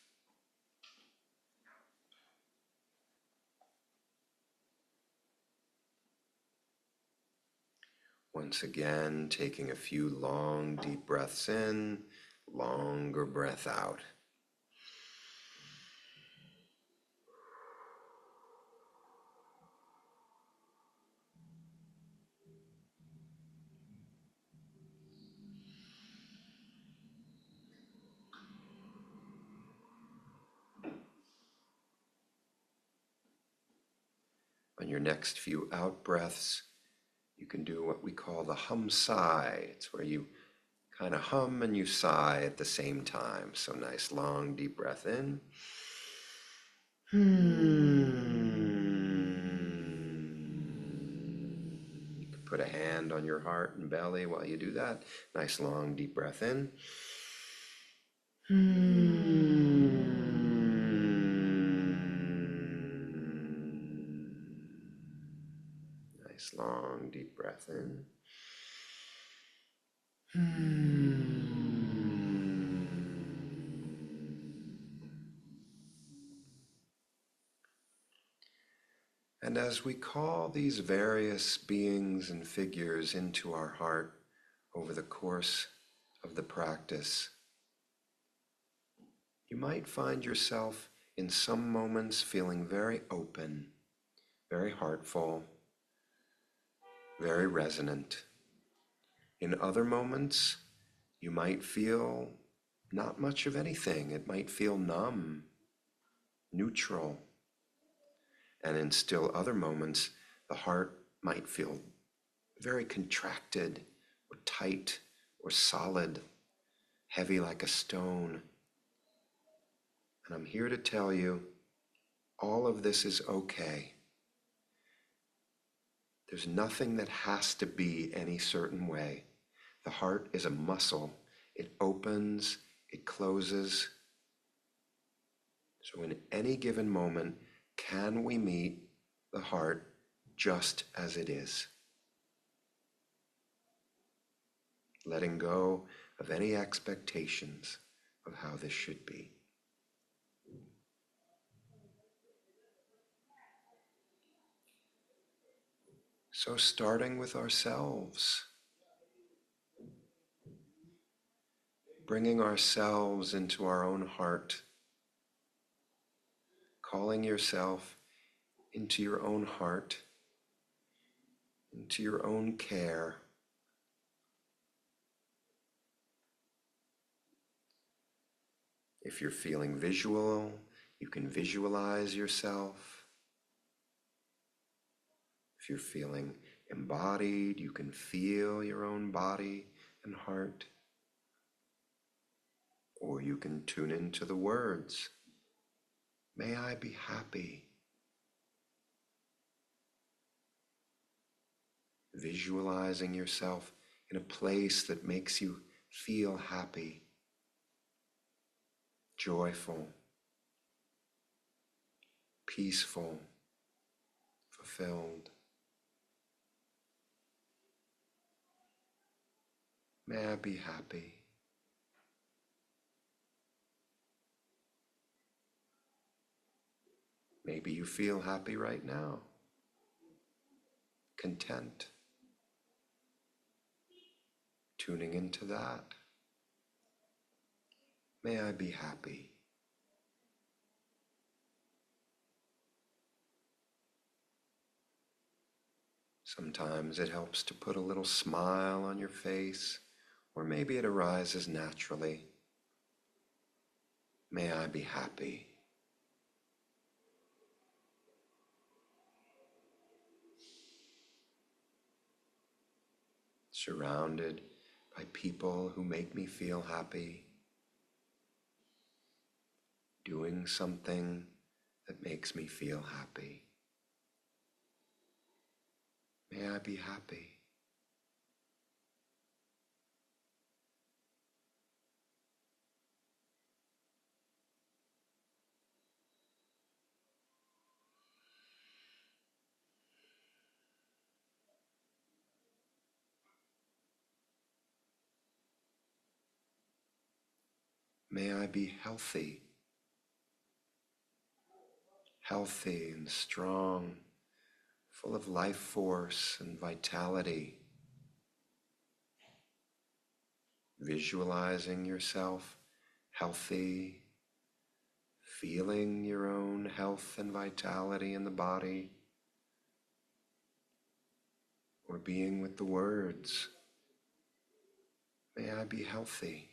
Once again, taking a few long, deep breaths in, longer breath out. On your next few out breaths, you can do what we call the hum sigh. It's where you kind of hum and you sigh at the same time. So nice long deep breath in. You can put a hand on your heart and belly while you do that. Nice long deep breath in. Nice long deep breath in. And as we call these various beings and figures into our heart over the course of the practice, you might find yourself in some moments feeling very open, very heartful, very resonant. In other moments, you might feel not much of anything. It might feel numb, neutral. And in still other moments, the heart might feel very contracted or tight or solid, heavy like a stone. And I'm here to tell you, all of this is okay. There's nothing that has to be any certain way. The heart is a muscle. It opens, it closes. So in any given moment, can we meet the heart just as it is? Letting go of any expectations of how this should be. So starting with ourselves, bringing ourselves into our own heart, calling yourself into your own heart, into your own care. If you're feeling visual, you can visualize yourself. If you're feeling embodied, you can feel your own body and heart. Or you can tune into the words. May I be happy. Visualizing yourself in a place that makes you feel happy. joyful, peaceful, fulfilled. May I be happy. Maybe you feel happy right now, content. Tuning into that. May I be happy. Sometimes it helps to put a little smile on your face, or maybe it arises naturally. May I be happy. Surrounded by people who make me feel happy, doing something that makes me feel happy. May I be happy. May I be healthy. Healthy and strong, full of life force and vitality. Visualizing yourself healthy, feeling your own health and vitality in the body, or being with the words, may I be healthy.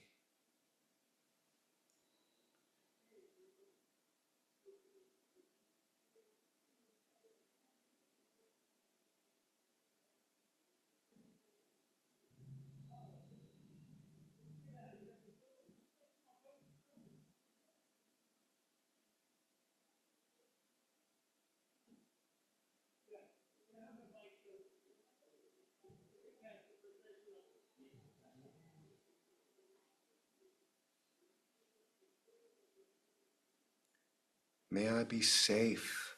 May I be safe,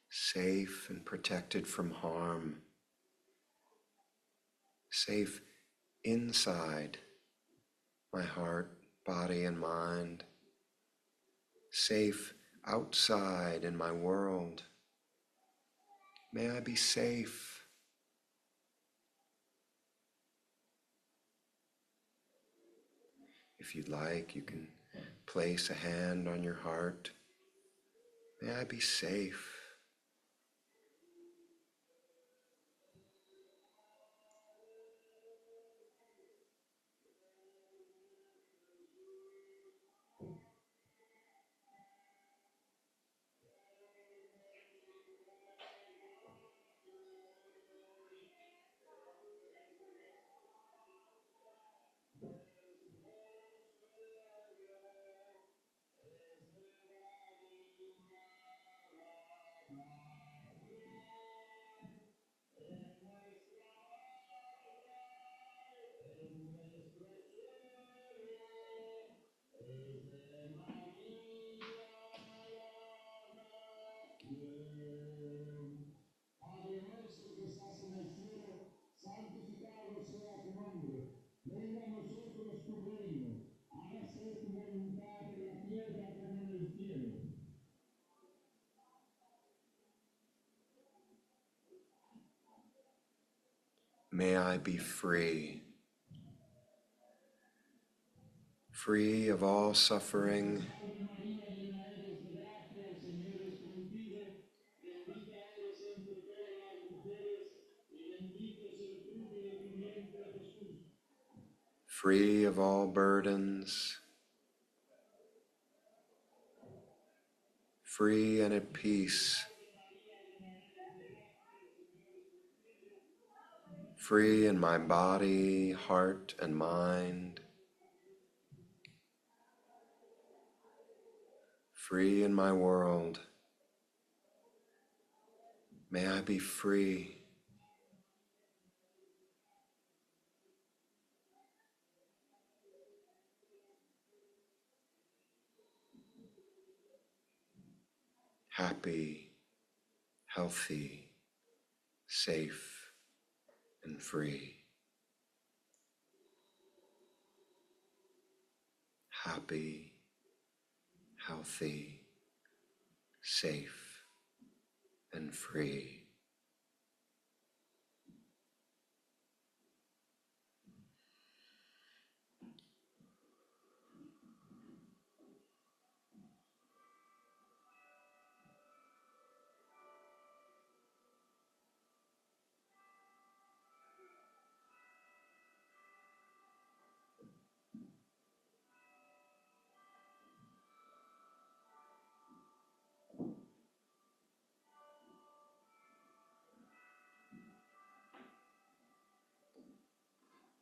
safe and protected from harm, safe inside my heart, body, and mind, safe outside in my world. May I be safe. If you'd like, you can place a hand on your heart. May I be safe. Padre nuestro que estás en el cielo, santificado sea tu nombre. Venga a nosotros tu reino. Hágase tu voluntad en la tierra como en el cielo. May I be free, free of all suffering, Salve María, llena eres de gracia, el Señor es contigo. Bendita eres entre todas las mujeres y bendito es el fruto de tu vientre, Jesús. free of all burdens, free and at peace, free in my body, heart, and mind, free in my world. May I be free. happy, healthy, safe, and free. Happy, healthy, safe, and free.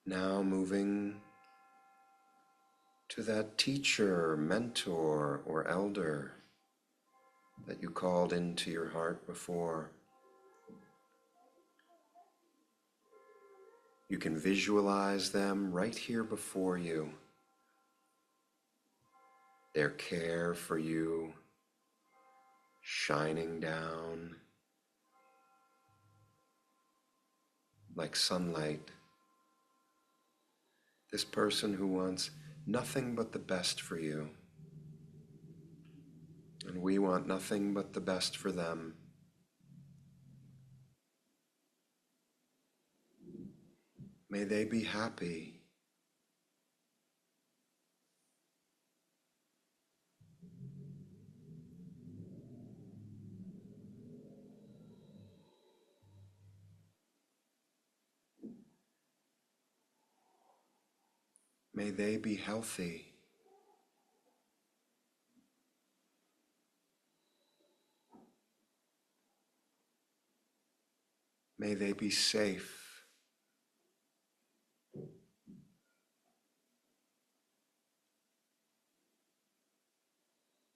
Now moving to that teacher, mentor, or elder that you called into your heart before. You can visualize them right here before you. Their care for you shining down like sunlight. This person who wants nothing but the best for you. And we want nothing but the best for them. May they be happy. May they be healthy. May they be safe.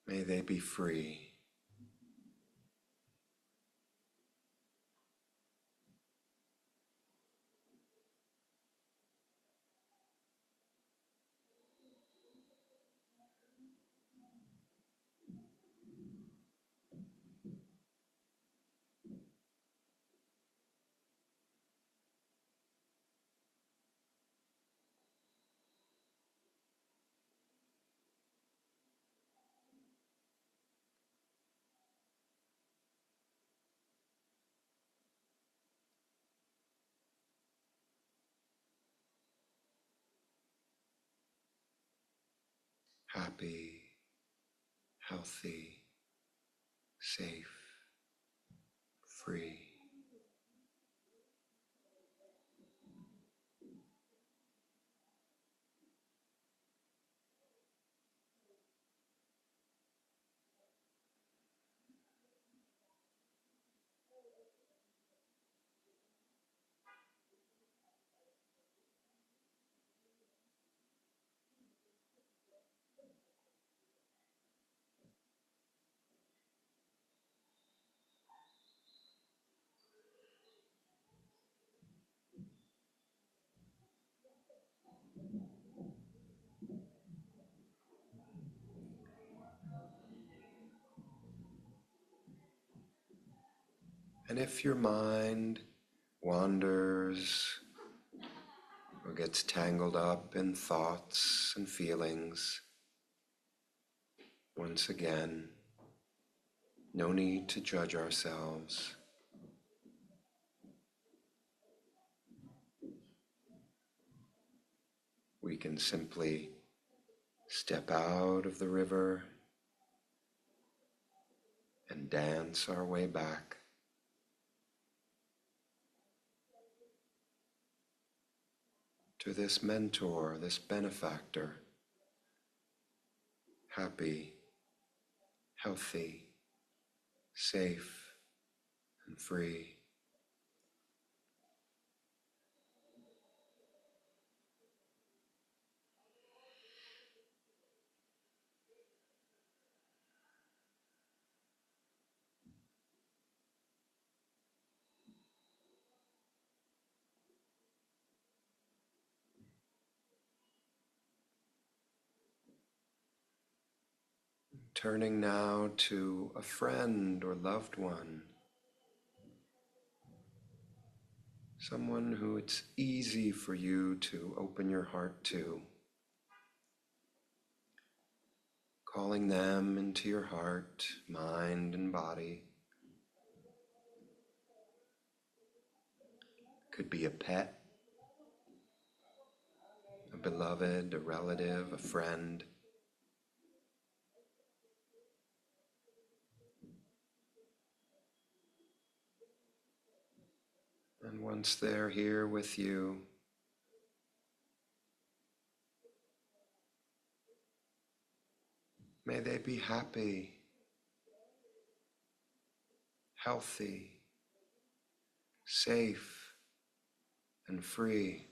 May they be free. Happy, healthy, safe, free. And if your mind wanders or gets tangled up in thoughts and feelings, once again, no need to judge ourselves. We can simply step out of the river and dance our way back to this mentor, this benefactor, happy, healthy, safe, and free. Turning now to a friend or loved one, someone who it's easy for you to open your heart to, calling them into your heart, mind, and body. Could be a pet, a beloved, a relative, a friend. And once they're here with you, may they be happy, healthy, safe, and free.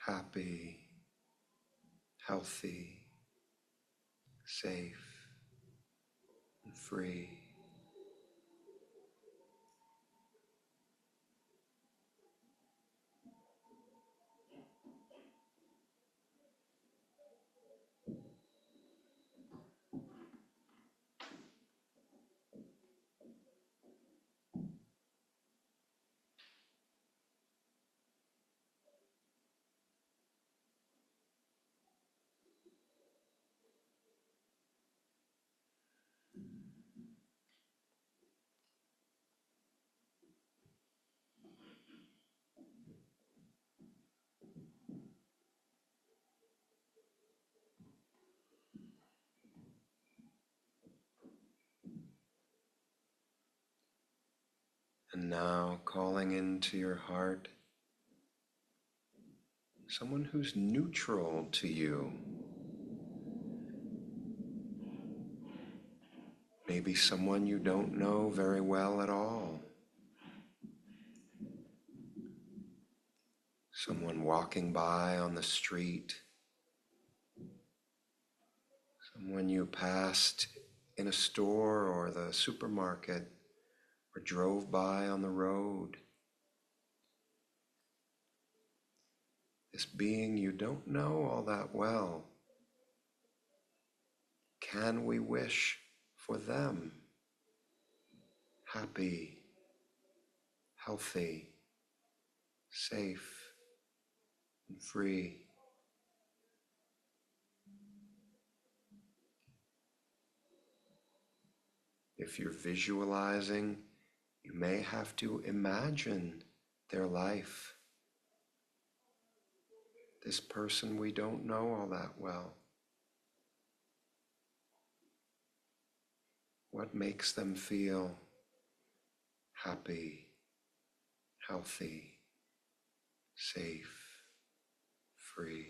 Happy, healthy, safe, and free. And now calling into your heart someone who's neutral to you. Maybe someone you don't know very well at all. Someone walking by on the street. Someone you passed in a store or the supermarket or drove by on the road. This being you don't know all that well. Can we wish for them happy, healthy, safe, and free? If you're visualizing, you may have to imagine their life. This person we don't know all that well. What makes them feel happy, healthy, safe, free?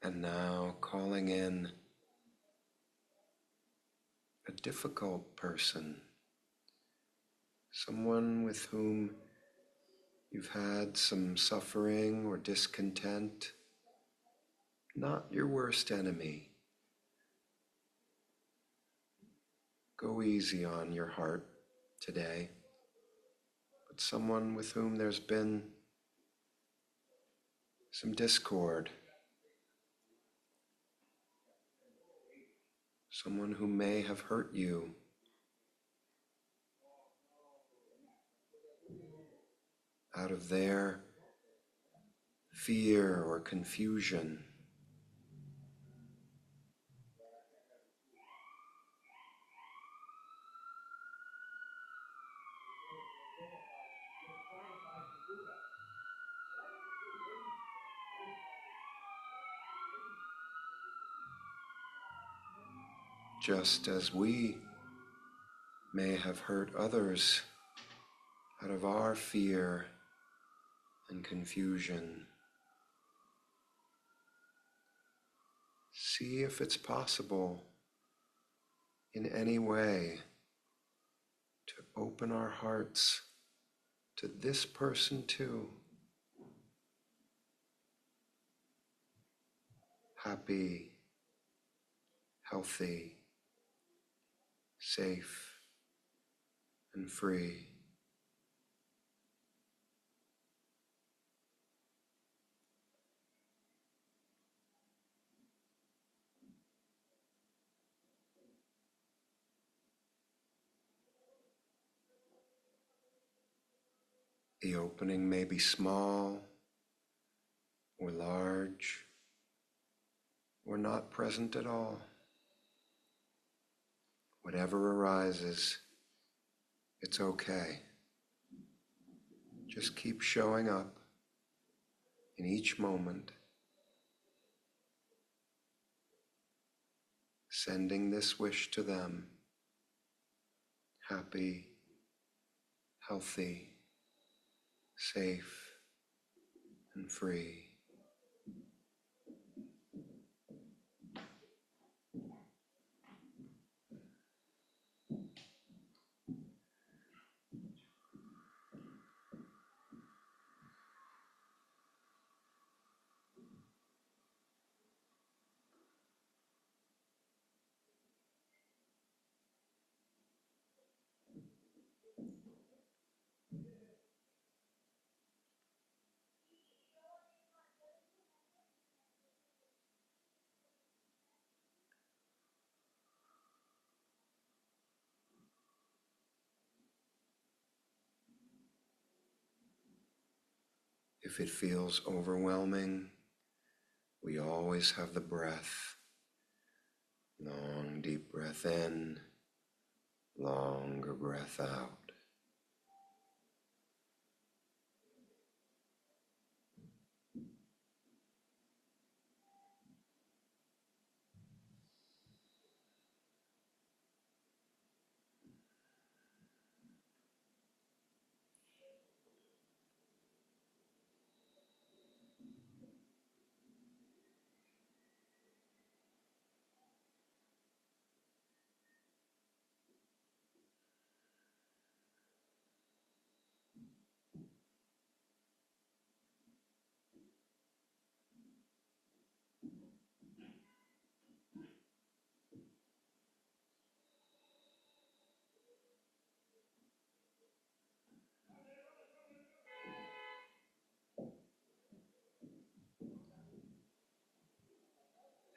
And now calling in a difficult person, someone with whom you've had some suffering or discontent, not your worst enemy. Go easy on your heart today, but someone with whom there's been some discord, someone who may have hurt you, out of their fear or confusion. Just as we may have hurt others out of our fear and confusion. See if it's possible in any way to open our hearts to this person too. Happy, healthy, safe, and free. The opening may be small or large or not present at all. Whatever arises, it's okay. Just keep showing up in each moment, sending this wish to them. Happy, healthy, safe, and free. If it feels overwhelming, we always have the breath. Long, deep breath in, longer breath out.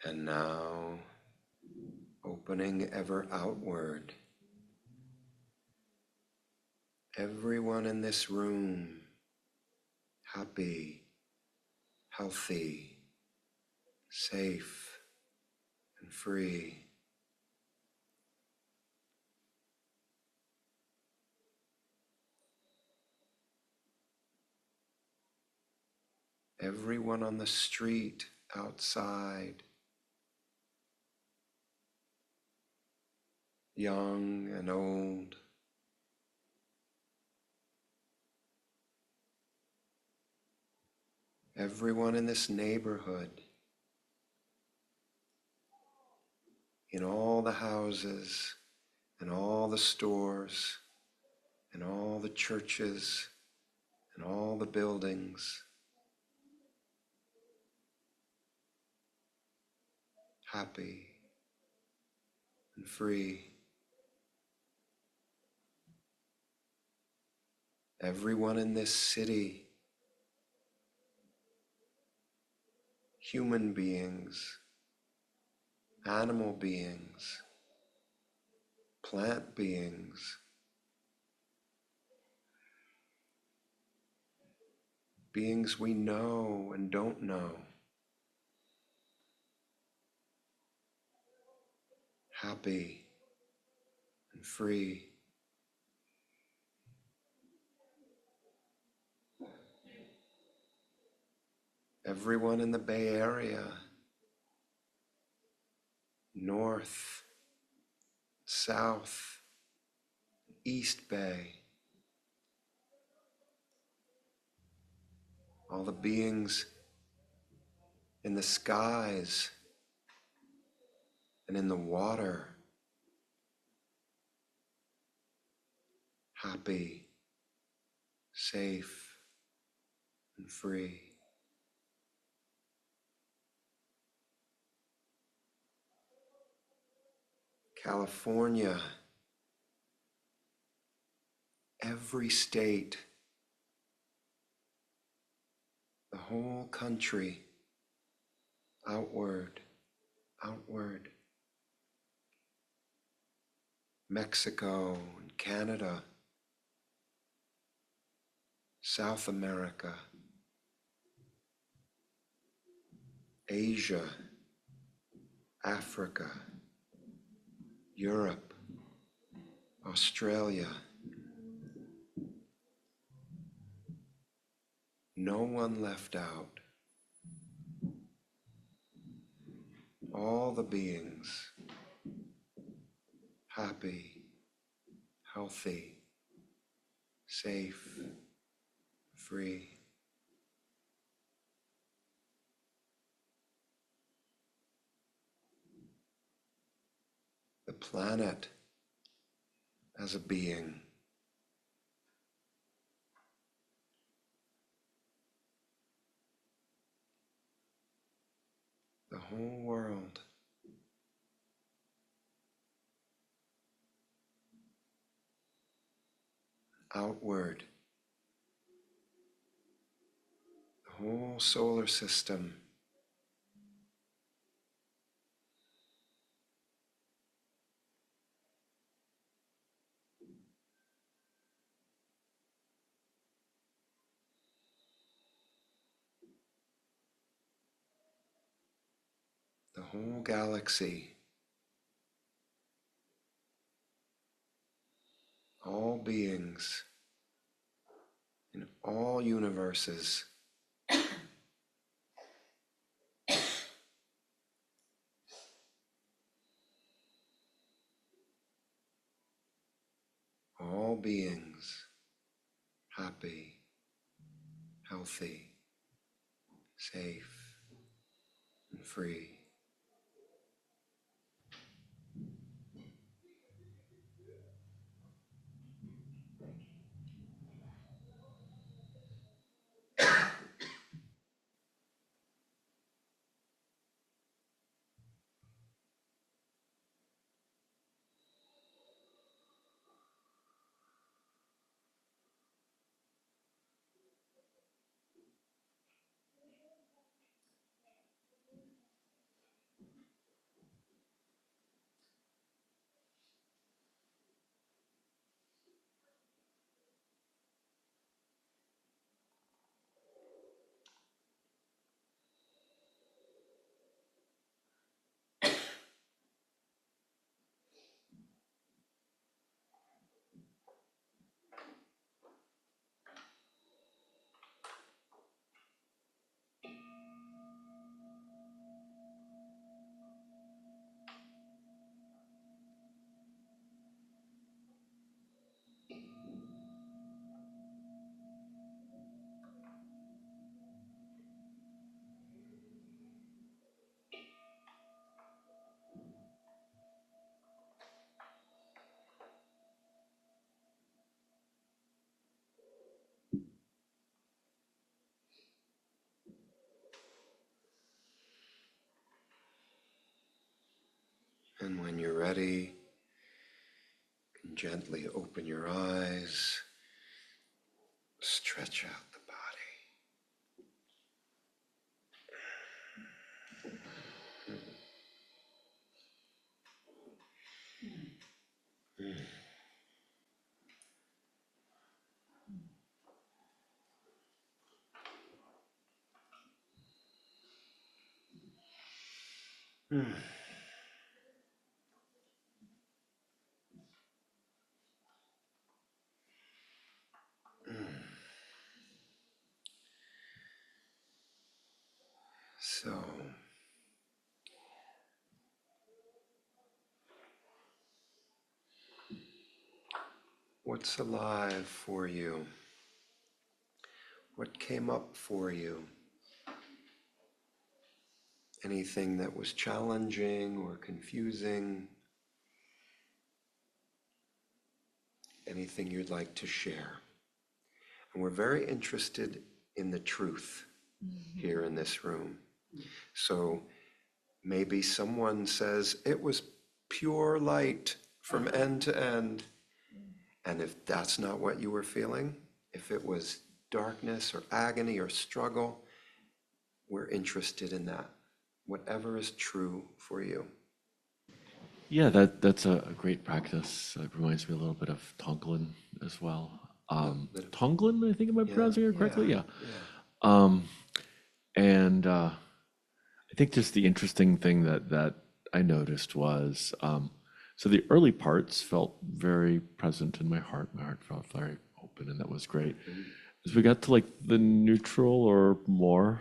And now, opening ever outward. Everyone in this room, happy, healthy, safe, and free. Everyone on the street, outside, young and old. Everyone in this neighborhood, in all the houses and all the stores and all the churches and all the buildings. Happy and free. Everyone in this city, human beings, animal beings, plant beings, beings we know and don't know, happy and free. Everyone in the Bay Area, North, South, East Bay, all the beings in the skies and in the water, happy, safe, and free. California, every state, the whole country, outward, outward. Mexico and Canada, South America, Asia, Africa, Europe, Australia. No one left out. All the beings, happy, healthy, safe, free. The planet as a being, the whole world, outward, the whole solar system, the whole galaxy, all beings in all universes, all beings, happy, healthy, safe, and free. And when you're ready, you can gently open your eyes, stretch out the body. So, what's alive for you? What came up for you? Anything that was challenging or confusing? Anything you'd like to share? And we're very interested in the truth here in this room. So maybe someone says it was pure light from end to end. And if that's not what you were feeling, if it was darkness or agony or struggle, we're interested in that. Whatever is true for you. Yeah, that's a great practice. It reminds me a little bit of Tonglen as well. Tonglen, I think, am I pronouncing it correctly? Yeah. And I think just the interesting thing that I noticed was, so the early parts felt very present in my heart. My heart felt very open, and that was great. As we got to like the neutral or more,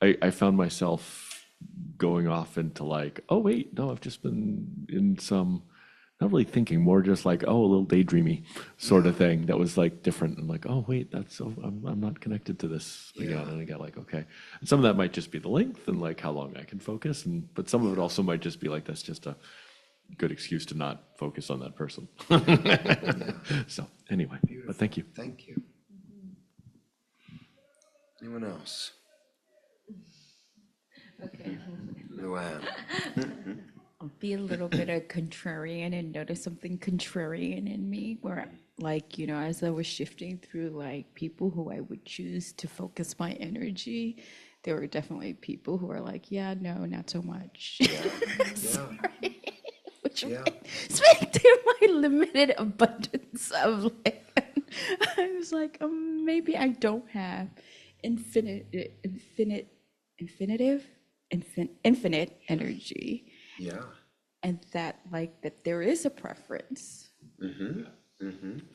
I found myself going off into like, oh wait, no, I've just been in some, not really thinking, more just like, oh, a little daydreamy sort of thing that was like different. And like, oh wait, that's so, I'm not connected to this again. And I got like, okay. And some of that might just be the length and like how long I can focus. But some of it also might just be like, that's just a good excuse to not focus on that person. So anyway, Beautiful. but thank you. Thank you. Anyone else? Okay. Luann. I'll be a little bit of contrarian and notice something contrarian in me where, like, as I was shifting through like people who I would choose to focus my energy, there were definitely people who are like, yeah, no, not so much. Sorry. Which might speak to my limited abundance of land. I was like, maybe I don't have infinite energy. Yeah. And that there is a preference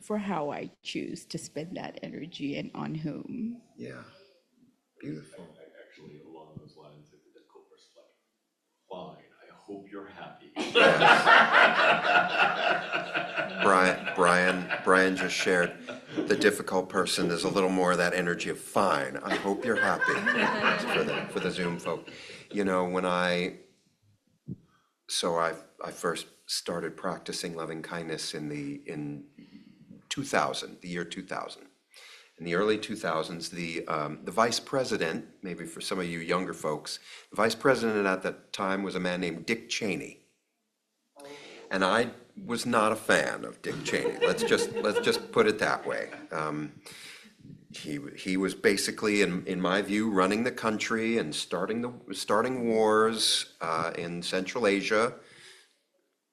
for how I choose to spend that energy and on whom. Yeah. Beautiful. Actually, along those lines, if the difficult person like, fine, I hope you're happy. Brian just shared the difficult person is a little more of that energy of fine. I hope you're happy for the Zoom folk. When I first started practicing loving kindness in 2000, the year 2000. In the early 2000s, the vice president, maybe for some of you younger folks, the vice president at that time was a man named Dick Cheney. And I was not a fan of Dick Cheney. Let's just put it that way. He was basically, in my view, running the country and starting wars in Central Asia.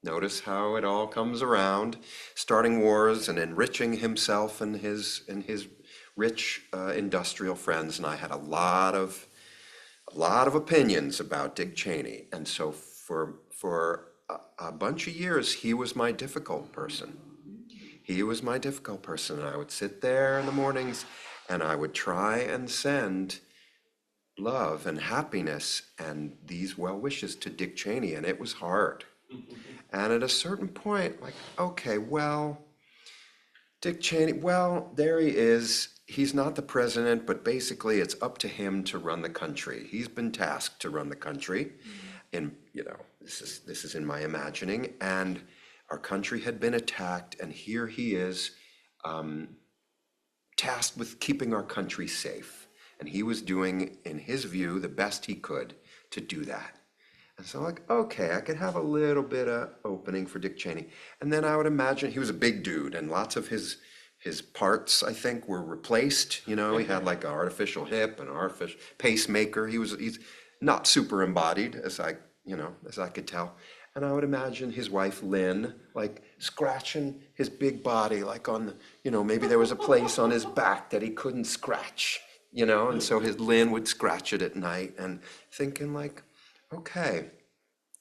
Notice how it all comes around. Starting wars and enriching himself and his rich industrial friends. And I had a lot of opinions about Dick Cheney. And so for a bunch of years, he was my difficult person. He was my difficult person. And I would sit there in the mornings and I would try and send love and happiness and these well wishes to Dick Cheney. And it was hard. And at a certain point, like, okay, well, Dick Cheney, well, there he is. He's not the president, but basically it's up to him to run the country. He's been tasked to run the country. And, this is in my imagining. And our country had been attacked, and here he is tasked with keeping our country safe. And he was doing, in his view, the best he could to do that. And so like, okay, I could have a little bit of opening for Dick Cheney. And then I would imagine he was a big dude and lots of his parts, I think, were replaced. You know, he had like an artificial hip, an artificial pacemaker. He's not super embodied as I could tell. And I would imagine his wife, Lynn, like scratching his big body, like on the, maybe there was a place on his back that he couldn't scratch, and so his Lynn would scratch it at night and thinking like, okay,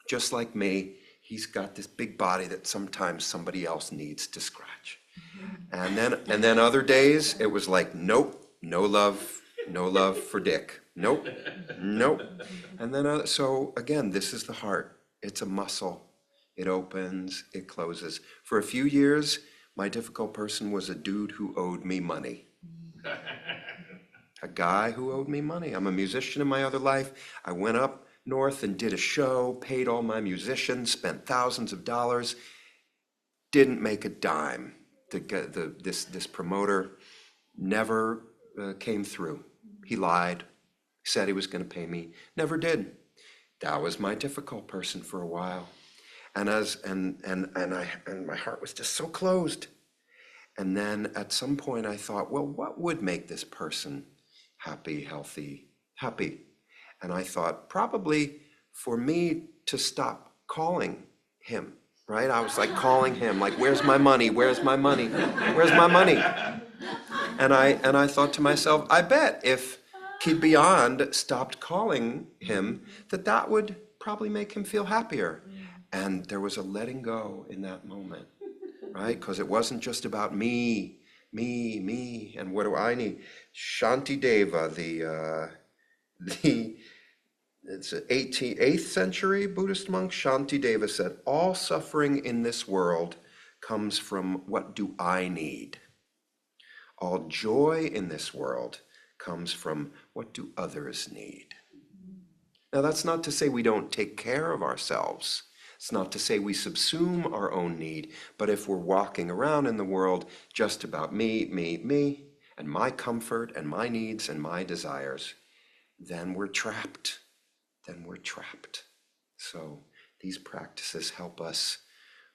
just like me, he's got this big body that sometimes somebody else needs to scratch. And then other days it was like, nope, no love for Dick. Nope. And then so again, this is the heart. It's a muscle. It opens, it closes. For a few years, my difficult person was a dude who owed me money. A guy who owed me money. I'm a musician in my other life. I went up north and did a show, paid all my musicians, spent thousands of dollars, didn't make a dime. This promoter never came through. He lied, said he was going to pay me, never did. That was my difficult person for a while, and my heart was just so closed. And then at some point I thought, well, what would make this person happy, healthy, happy? And I thought probably for me to stop calling him. Right? I was like calling him, like, where's my money? Where's my money? Where's my money? And I thought to myself, I bet if Kid Beyond stopped calling him, that would probably make him feel happier. And there was a letting go in that moment, right? Because it wasn't just about me, and what do I need? Shantideva, it's an 8th century Buddhist monk, Shantideva, said, all suffering in this world comes from what do I need? All joy in this world comes from what do others need? Now, that's not to say we don't take care of ourselves. It's not to say we subsume our own need, but if we're walking around in the world just about me, and my comfort and my needs and my desires, then we're trapped. So these practices help us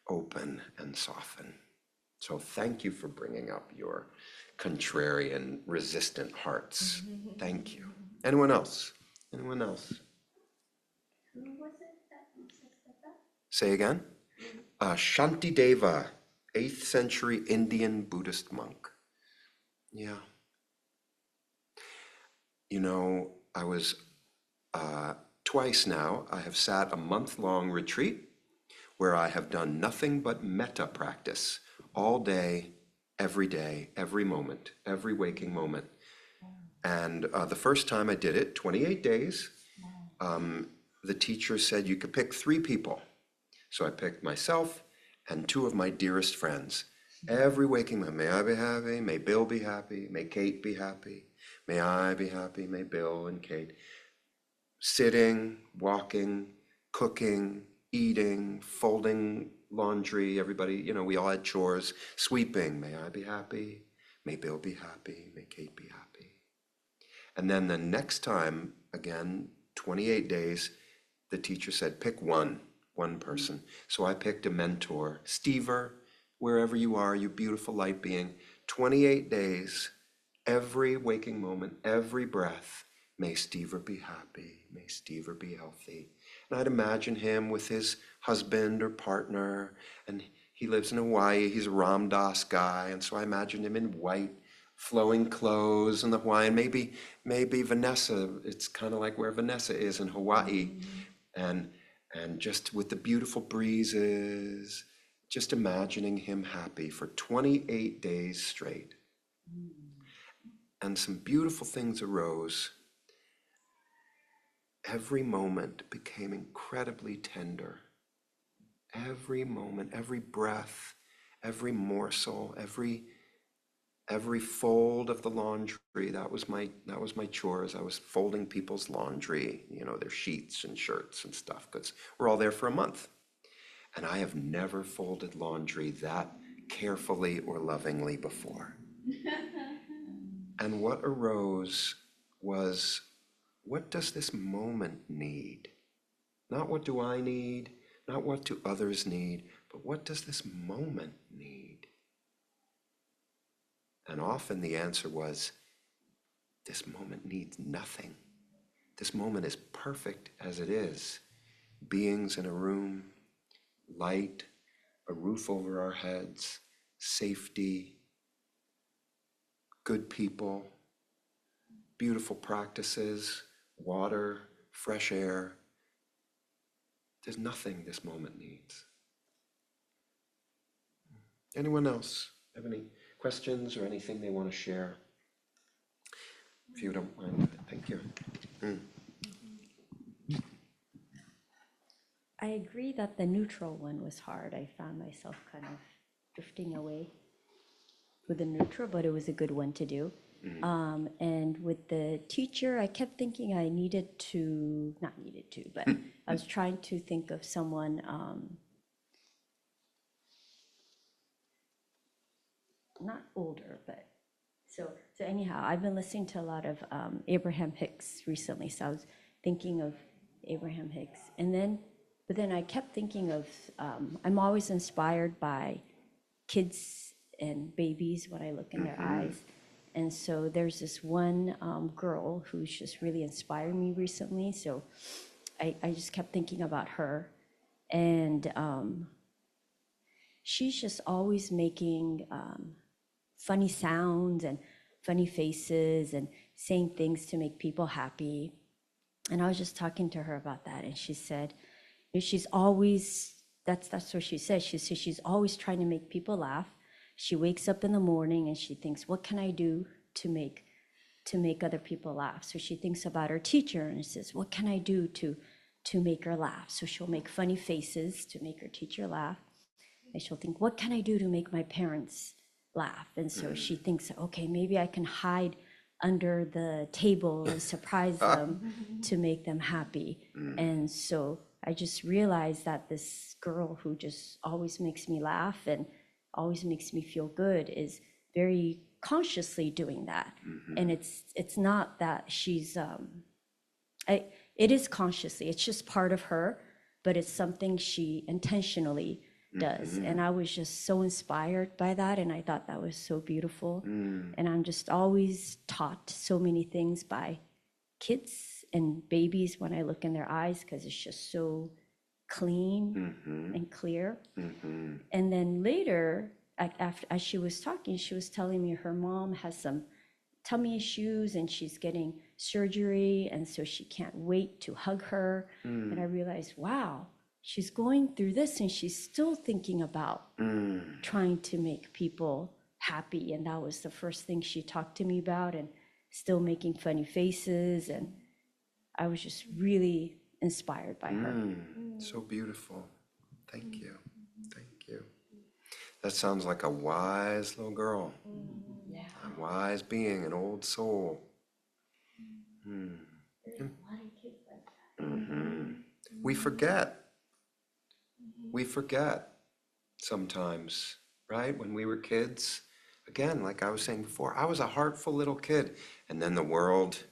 open and soften. So thank you for bringing up your contrarian, resistant hearts. Thank you. Anyone else? Who was it that said that? Say again? Shantideva, 8th century Indian Buddhist monk. Yeah. I was twice now, I have sat a month-long retreat where I have done nothing but metta practice all day, every moment, every waking moment. And the first time I did it, 28 days, the teacher said you could pick 3 people. So I picked myself and 2 of my dearest friends. Every waking moment, may I be happy, may Bill be happy, may Kate be happy, may I be happy, may Bill and Kate. Sitting, walking, cooking, eating, folding laundry, everybody, we all had chores, sweeping, may I be happy, may Bill be happy, may Kate be happy. And then the next time, again, 28 days, the teacher said, pick one person. So I picked a mentor, Stever, wherever you are, you beautiful light being, 28 days, every waking moment, every breath, may Stever be happy, may Stever be healthy. And I'd imagine him with his husband or partner, and he lives in Hawaii, he's a Ram Dass guy, and so I imagined him in white, flowing clothes in the Hawaiian, maybe Vanessa, it's kind of like where Vanessa is in Hawaii, and just with the beautiful breezes, just imagining him happy for 28 days straight. And some beautiful things arose. Every moment became incredibly tender. Every moment, every breath, every morsel, every fold of the laundry, that was my chores. I was folding people's laundry, their sheets and shirts and stuff, because we're all there for a month. And I have never folded laundry that carefully or lovingly before. And what arose was, what does this moment need? Not what do I need, not what do others need, but what does this moment need? And often the answer was, this moment needs nothing. This moment is perfect as it is. Beings in a room, light, a roof over our heads, safety, good people, beautiful practices, water, fresh air. There's nothing this moment needs. Anyone else have any questions or anything they want to share? If you don't mind, thank you. I agree that the neutral one was hard. I found myself kind of drifting away with the neutral, but it was a good one to do. And with the teacher, I kept thinking I needed to, not needed to, but I was trying to think of someone, not older, but so anyhow, I've been listening to a lot of Abraham Hicks recently. So I was thinking of Abraham Hicks, but then I kept thinking of, I'm always inspired by kids and babies when I look in their eyes. And so there's this one girl who's just really inspired me recently. So I just kept thinking about her. And she's just always making funny sounds and funny faces and saying things to make people happy. And I was just talking to her about that. And she said, she's always, that's what she said. She said she's always trying to make people laugh. She wakes up in the morning and she thinks, what can I do to make other people laugh? So she thinks about her teacher and says, what can I do to make her laugh? So she'll make funny faces to make her teacher laugh. And she'll think, what can I do to make my parents laugh? And so she thinks, okay, maybe I can hide under the table and surprise them to make them happy. And so I just realized that this girl who just always makes me laugh and always makes me feel good is very consciously doing that. And it's not that she's it is consciously, it's just part of her, but it's something she intentionally does. And I was just so inspired by that, and I thought that was so beautiful. And I'm just always taught so many things by kids and babies when I look in their eyes, because it's just so clean and clear. And then later, after, as she was talking, she was telling me her mom has some tummy issues and she's getting surgery, and so she can't wait to hug her. And I realized, wow, she's going through this and she's still thinking about trying to make people happy. And that was the first thing she talked to me about, and still making funny faces. And I was just really inspired by her. So beautiful. Thank you. Thank you. That sounds like a wise little girl. A wise being, an old soul. We forget. We forget sometimes, right? When we were kids, again, like I was saying before, I was a heartful little kid. And then the world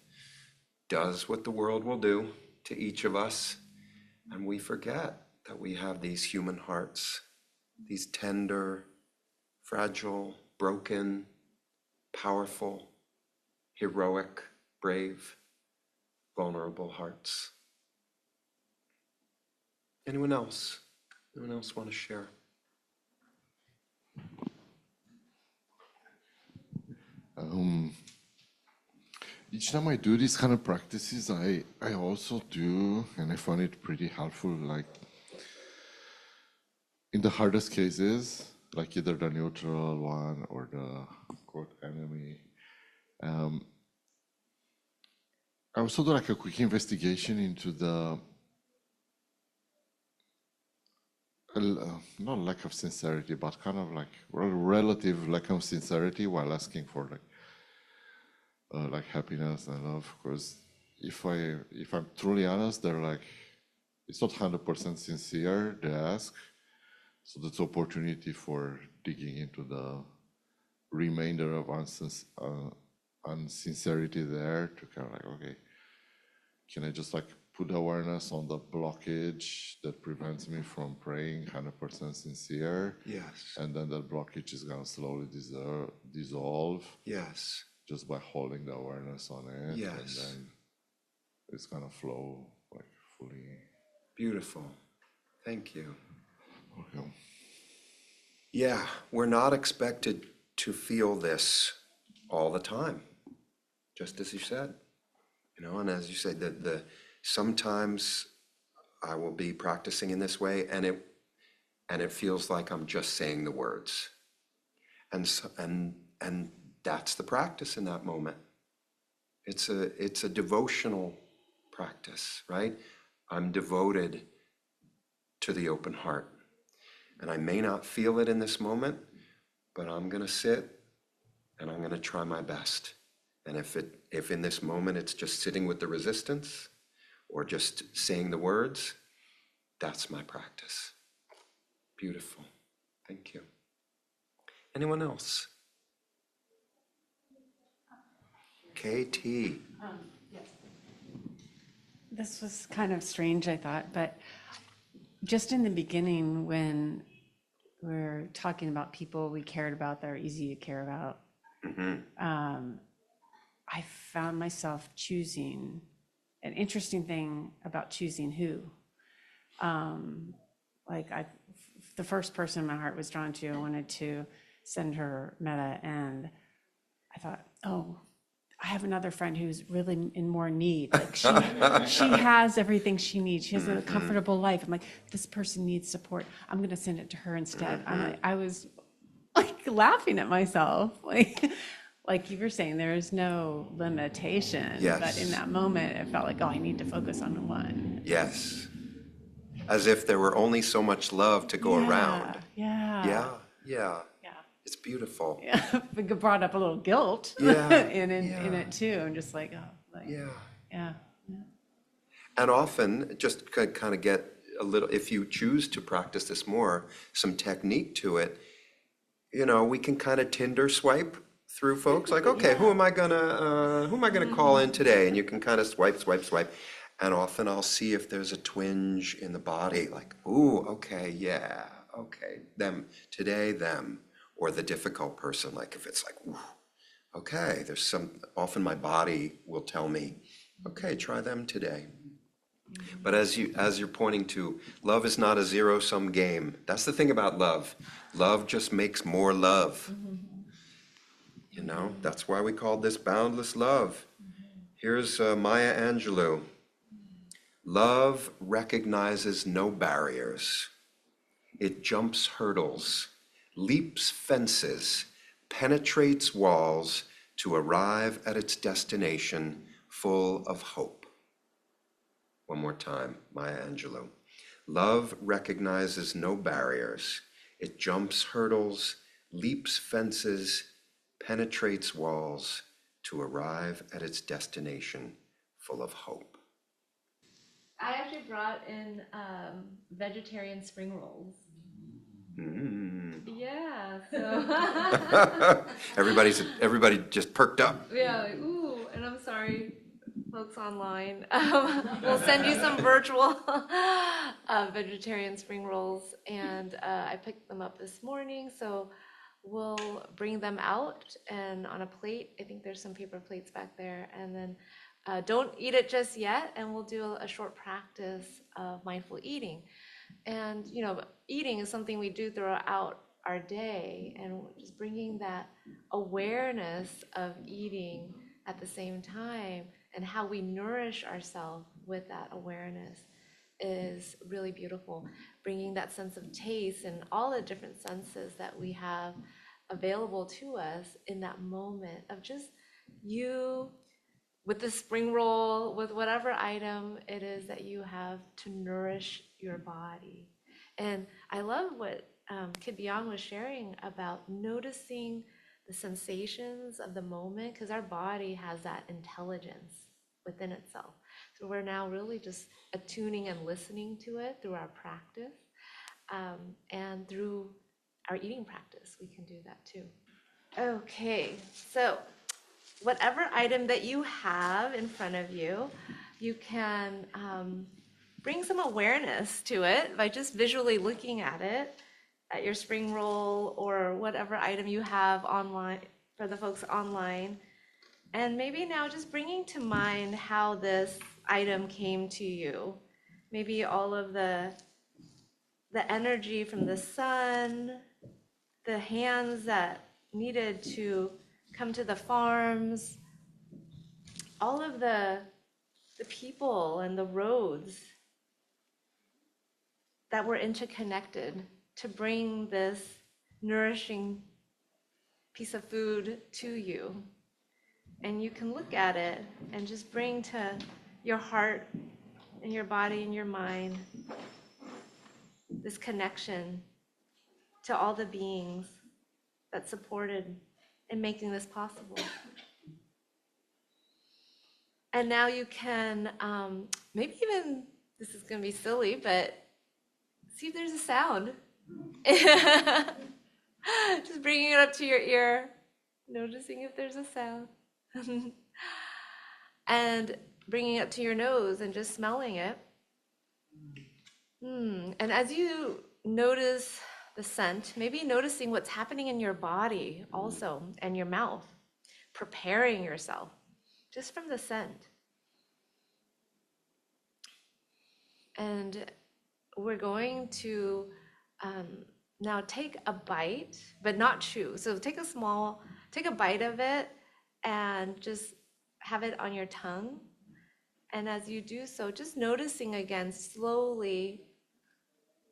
does what the world will do to each of us. And we forget that we have these human hearts, these tender, fragile, broken, powerful, heroic, brave, vulnerable hearts. Anyone else? Anyone else want to share? Each time I do these kind of practices, I also do, and I find it pretty helpful, like in the hardest cases, like either the neutral one or the quote enemy, I also do like a quick investigation into the not lack of sincerity, but kind of like relative lack of sincerity while asking for like happiness and love. Because if I'm truly honest, they're like, it's not 100% sincere, they ask. So that's opportunity for digging into the remainder of unsincerity there, to kind of like, okay, can I just like put awareness on the blockage that prevents me from praying 100% sincere. Yes. And then that blockage is gonna slowly dissolve Yes. just by holding the awareness on it. Yes. And then it's gonna flow like fully. Beautiful. Thank you. Okay. Yeah, we're not expected to feel this all the time, just as you said. You know, and as you said, the sometimes I will be practicing in this way, and it feels like I'm just saying the words, and that's the practice in that moment. It's a devotional practice, right? I'm devoted to the open heart, and I may not feel it in this moment, but I'm gonna sit and I'm gonna try my best. And if in this moment it's just sitting with the resistance or just saying the words, that's my practice. Beautiful. Thank you. Anyone else? KT. This was kind of strange, I thought, but just in the beginning when we're talking about people we cared about that are easy to care about, I found myself choosing an interesting thing about choosing who. The first person my heart was drawn to, I wanted to send her Metta, and I thought, oh, I have another friend who's really in more need. Like she has everything she needs. She has a comfortable life. I'm like, this person needs support. I'm going to send it to her instead. I was like laughing at myself. Like you were saying, there is no limitation. Yes. But in that moment, it felt like, oh, I need to focus on one. Yes. As if there were only so much love to go around. Yeah. Yeah. It's beautiful. Yeah. It brought up a little guilt Yeah, in it too. I'm just like, oh, like, yeah. And often, just kind of get a little, if you choose to practice this more, some technique to it, you know, we can kind of Tinder swipe through folks. Like, okay, who am I gonna call in today? And you can kind of swipe. And often I'll see if there's a twinge in the body, like, ooh, okay, yeah, okay, them, today, them. Or the difficult person, like if it's like, ooh, okay, often my body will tell me, okay, try them today. But as you're pointing to, love is not a zero-sum game. That's the thing about love. Love just makes more love. You know, that's why we called this Boundless Love. Here's Maya Angelou. Love recognizes no barriers. It jumps hurdles, leaps fences, penetrates walls to arrive at its destination full of hope. One more time, Maya Angelou. Love recognizes no barriers. It jumps hurdles, leaps fences, penetrates walls to arrive at its destination full of hope. I actually brought in vegetarian spring rolls. Yeah, so Everybody just perked up. yeah, like, ooh, and I'm sorry, folks online. We'll send you some virtual vegetarian spring rolls, and I picked them up this morning, so we'll bring them out and on a plate. I think there's some paper plates back there, and then don't eat it just yet, and we'll do a short practice of mindful eating. And, you know, eating is something we do throughout our day, and just bringing that awareness of eating at the same time and how we nourish ourselves with that awareness is really beautiful. Bringing that sense of taste and all the different senses that we have available to us in that moment of just you with the spring roll, with whatever item it is that you have to nourish your body. And I love what Kid Byung was sharing about noticing the sensations of the moment, because our body has that intelligence within itself. So we're now really just attuning and listening to it through our practice, and through our eating practice, we can do that too. Okay, so whatever item that you have in front of you, you can bring some awareness to it by just visually looking at it, at your spring roll or whatever item you have online for the folks online. And maybe now just bringing to mind how this item came to you. Maybe all of the energy from the sun, the hands that needed to come to the farms, all of the people and the roads that were interconnected to bring this nourishing piece of food to you. And you can look at it and just bring to your heart and your body and your mind this connection to all the beings that supported in making this possible. And now you can, maybe even, this is going to be silly, but see if there's a sound. Just bringing it up to your ear, noticing if there's a sound. And bringing it to your nose and just smelling it. And as you notice the scent, maybe noticing what's happening in your body also, and your mouth, preparing yourself just from the scent. And we're going to now take a bite, but not chew. So take a bite of it and just have it on your tongue. And as you do so, just noticing again slowly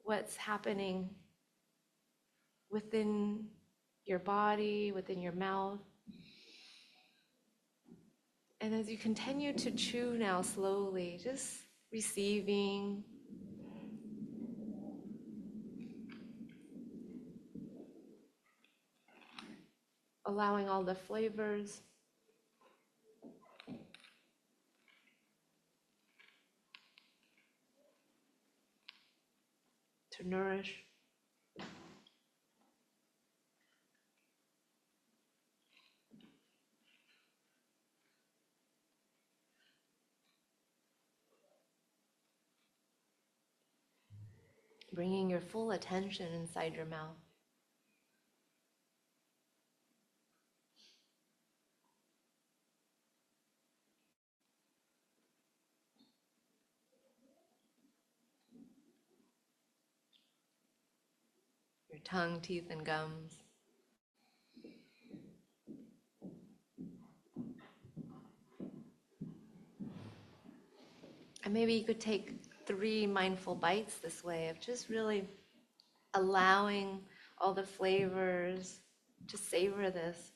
what's happening within your body, within your mouth. And as you continue to chew now slowly, just receiving, allowing all the flavors to nourish. Bringing your full attention inside your mouth. Your tongue, teeth, and gums. And maybe you could take 3 mindful bites this way of just really allowing all the flavors to savor this.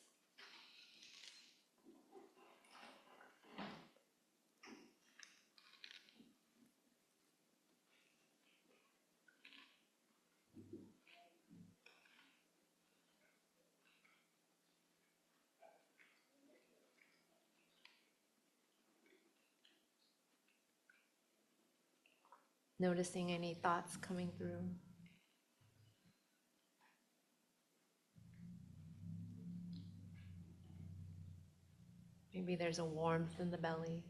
Noticing any thoughts coming through. Maybe there's a warmth in the belly.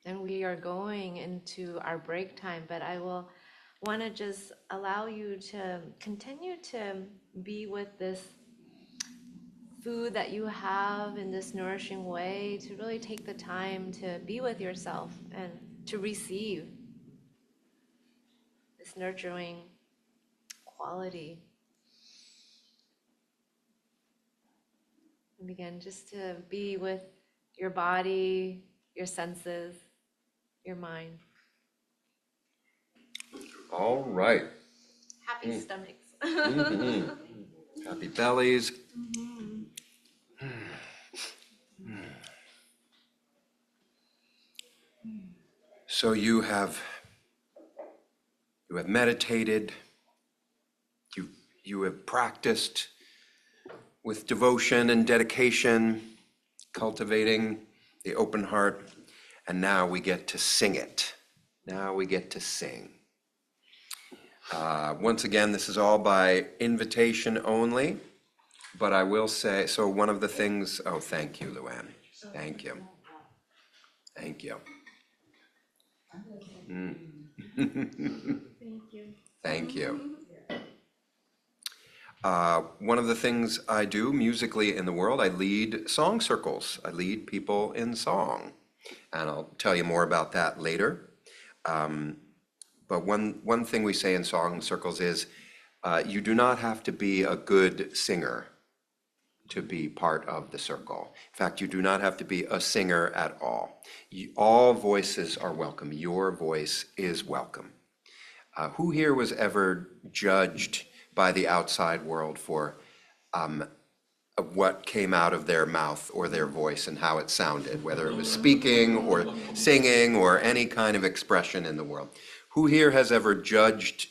And we are going into our break time, but I will want to just allow you to continue to be with this food that you have in this nourishing way, to really take the time to be with yourself and to receive this nurturing quality. And again, just to be with your body, your senses, your mind. All right. Happy stomachs. Happy bellies. So you have meditated, you have practiced with devotion and dedication, cultivating the open heart, and now we get to sing it. Now we get to sing. Once again, this is all by invitation only, but I will say, so one of the things, oh, thank you, Luann. Thank you. Thank you. Thank you. Thank you. One of the things I do musically in the world, I lead song circles. I lead people in song. And I'll tell you more about that later. But one thing we say in song circles is you do not have to be a good singer to be part of the circle. In fact, you do not have to be a singer at all. All voices are welcome. Your voice is welcome. Who here was ever judged by the outside world for what came out of their mouth or their voice and how it sounded, whether it was speaking or singing or any kind of expression in the world? Who here has ever judged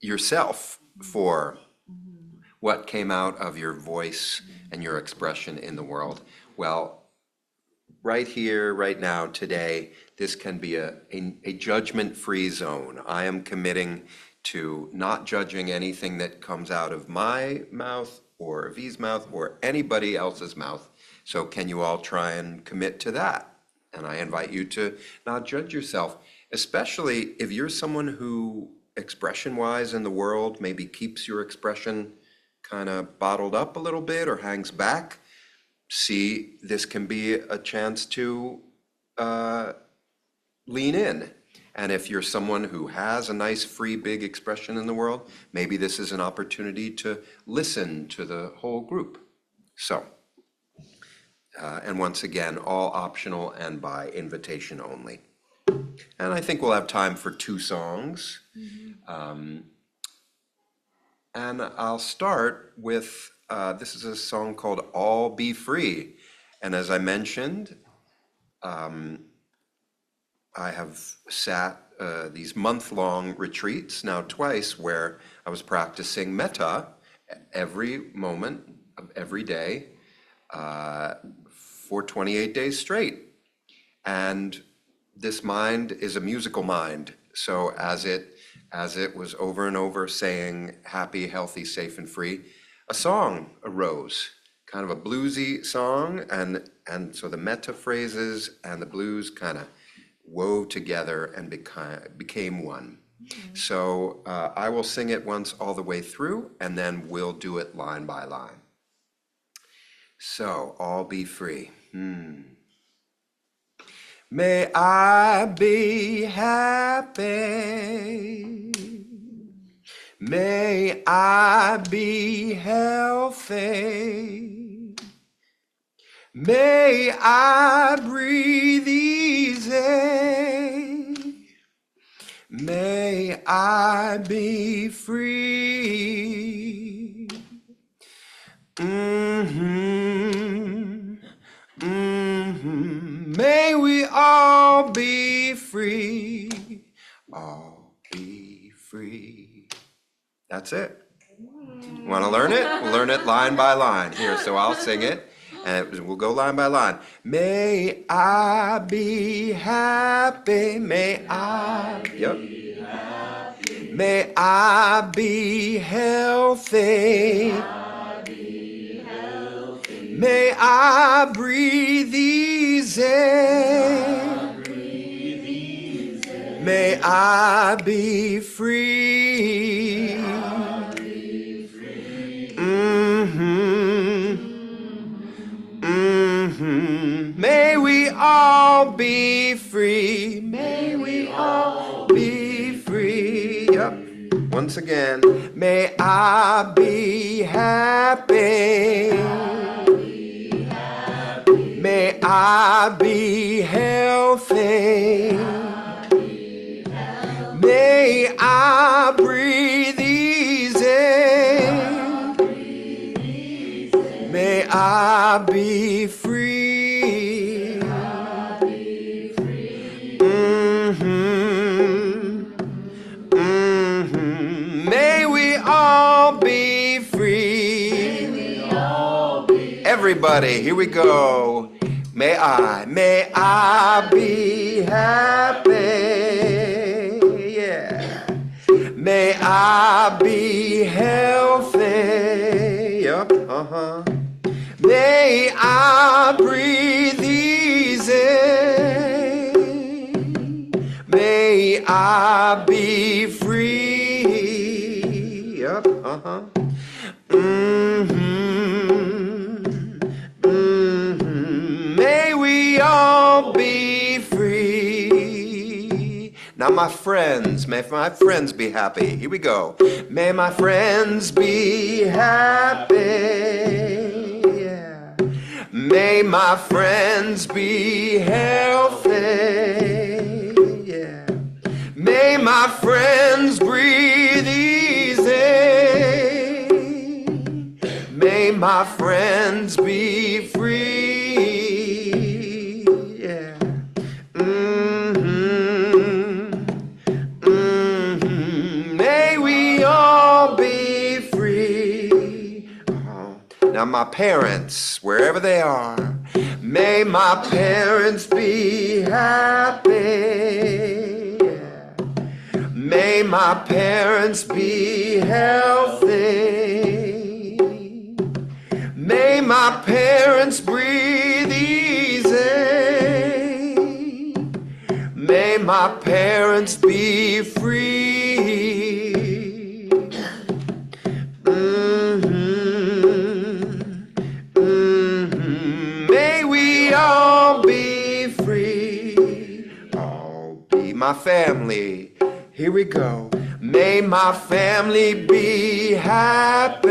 yourself for what came out of your voice and your expression in the world? Well, right here, right now, today, this can be a judgment-free zone. I am committing to not judging anything that comes out of my mouth or V's mouth or anybody else's mouth. So can you all try and commit to that? And I invite you to not judge yourself, especially if you're someone who, expression-wise in the world, maybe keeps your expression kind of bottled up a little bit or hangs back. See, this can be a chance to lean in. And if you're someone who has a nice, free, big expression in the world, maybe this is an opportunity to listen to the whole group. So, and once again, all optional and by invitation only. And I think we'll have time for 2 songs. And I'll start with, this is a song called All Be Free. And as I mentioned, I have sat these month-long retreats, now twice, where I was practicing Metta every moment of every day for 28 days straight. And this mind is a musical mind. So as it was over and over saying happy, healthy, safe, and free, a song arose, kind of a bluesy song, and so the Metta phrases and the blues kind of wove together and became one. So I will sing it once all the way through, and then we'll do it line by line. So, all be free. May I be happy. May I be healthy. May I breathe easy. May I be free. May we all be free. All be free. That's it. Want to learn it? We'll learn it line by line. Here, so I'll sing it. And we'll go line by line. May I be happy. May I be happy. May I be healthy. May I breathe easy. May I be free. May we all be free. May we all be free. Yep. Once again. May I be happy. May I be healthy. May I breathe easy. May I be free. May we all be free. Everybody, here we go. May I be happy. Yeah. May I be healthy. Yup, May I breathe easy. May I be free. Yup, May we all be free. Now my friends, may my friends be happy. Here we go. May my friends be happy. Yeah. May my friends be healthy. Yeah. May my friends breathe easy. May my friends be free. Yeah. May we all be free. Now my parents, wherever they are, may my parents be happy. Yeah. May my parents be healthy. May my parents breathe easy. May my parents be free. May we all be free. All be my family. Here we go. May my family be happy.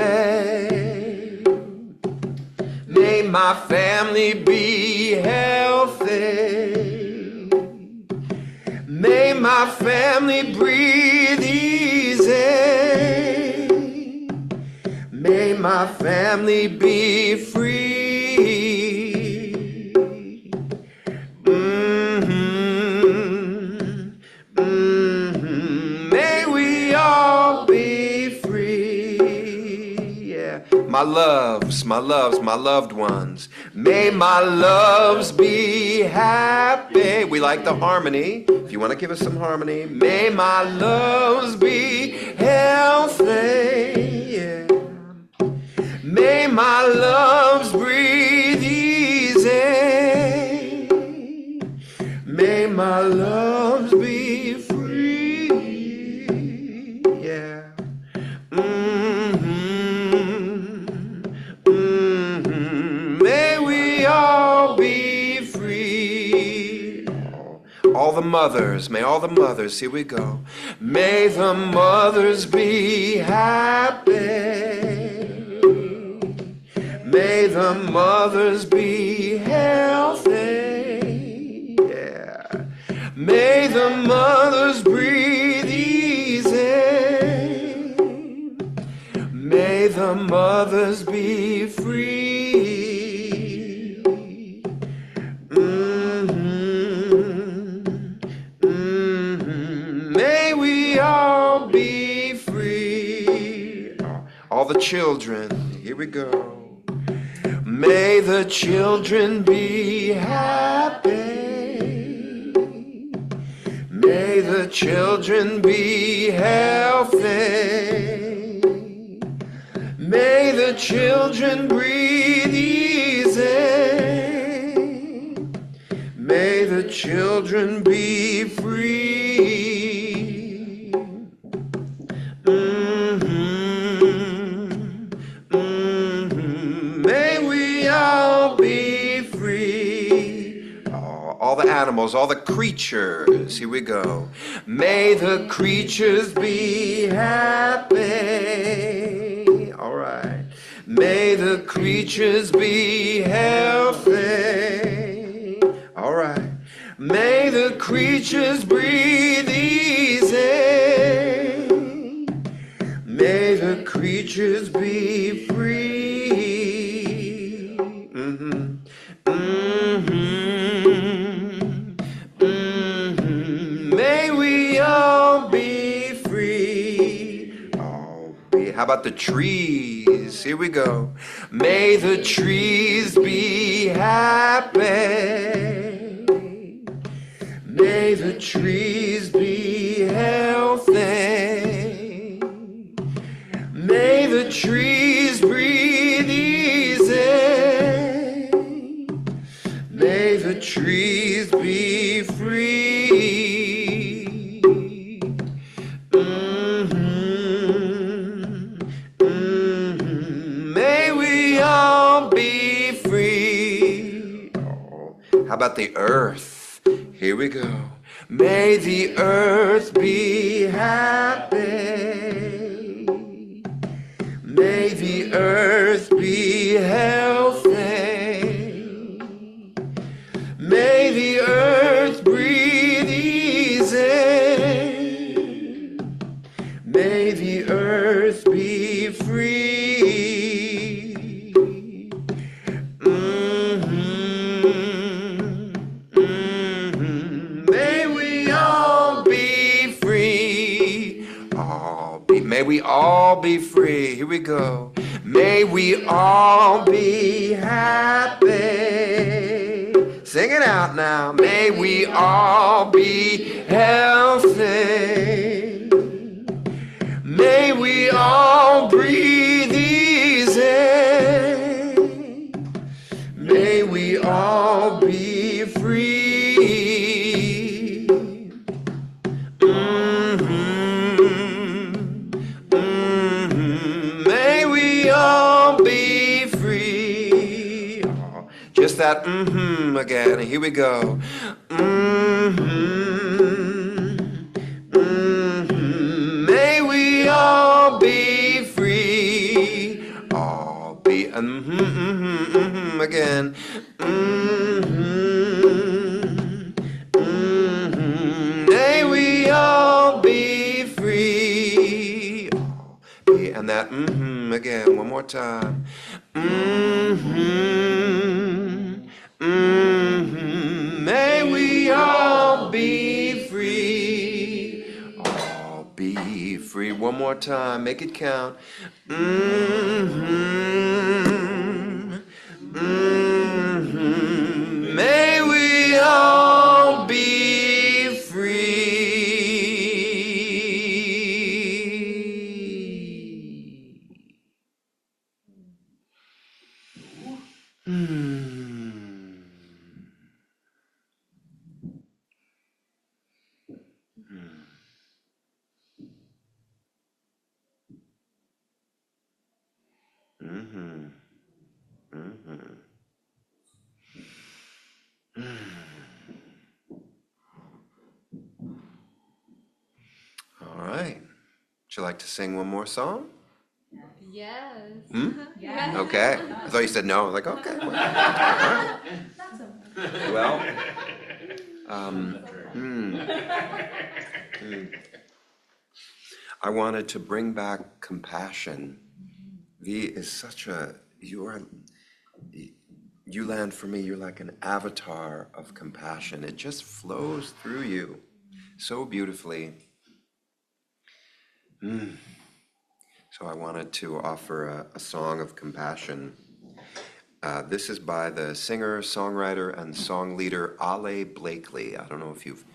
May my family be healthy. May my family breathe easy. May my family be free. May we all be free. Yeah. My loves, my loved ones. May my loves be happy. We like the harmony. If you want to give us some harmony. May my loves be healthy. Yeah. May my loves breathe easy. May my loves be free. Yeah. May we all be free. All the mothers, may all the mothers, here we go. May the mothers be happy. May the mothers be healthy. Yeah. May the mothers breathe easy. May the mothers be free. May we all be free. All the children, here we go. May the children be happy. May the children be healthy. May the children breathe easy. May the children be free. May we all be free. All the animals, all the creatures, here we go. May the creatures be happy. All right. May the creatures be healthy. All right. May the creatures breathe easy. May the creatures be free. about the trees? Here we go. May the trees be happy. May the trees be healthy. May the trees breathe easy. May the trees be free. May we all be free. Oh, how about the earth? Here we go. May the earth be happy. May the earth be healthy. May the earth breathe easy. May the earth be free. May we all be free. May we all be free. Here we go. May we all be happy. Sing it out now. May we all be healthy. May we all breathe easy. May we all be free. May we all be free. Oh, just that again. Here we go. May we all be free. All be again. May we all be free. And that again, one more time. May we all be free. All be free. One more time, make it count. May we all be free. All right. Would you like to sing one more song? Yes. Okay. I thought you said no. I was like, okay. Well, all right. Well, I wanted to bring back compassion. V is such a, you land for me, you're like an avatar of compassion. It just flows through you so beautifully. So I wanted to offer a song of compassion. This is by the singer, songwriter, and song leader Ale Blakely. I don't know if you've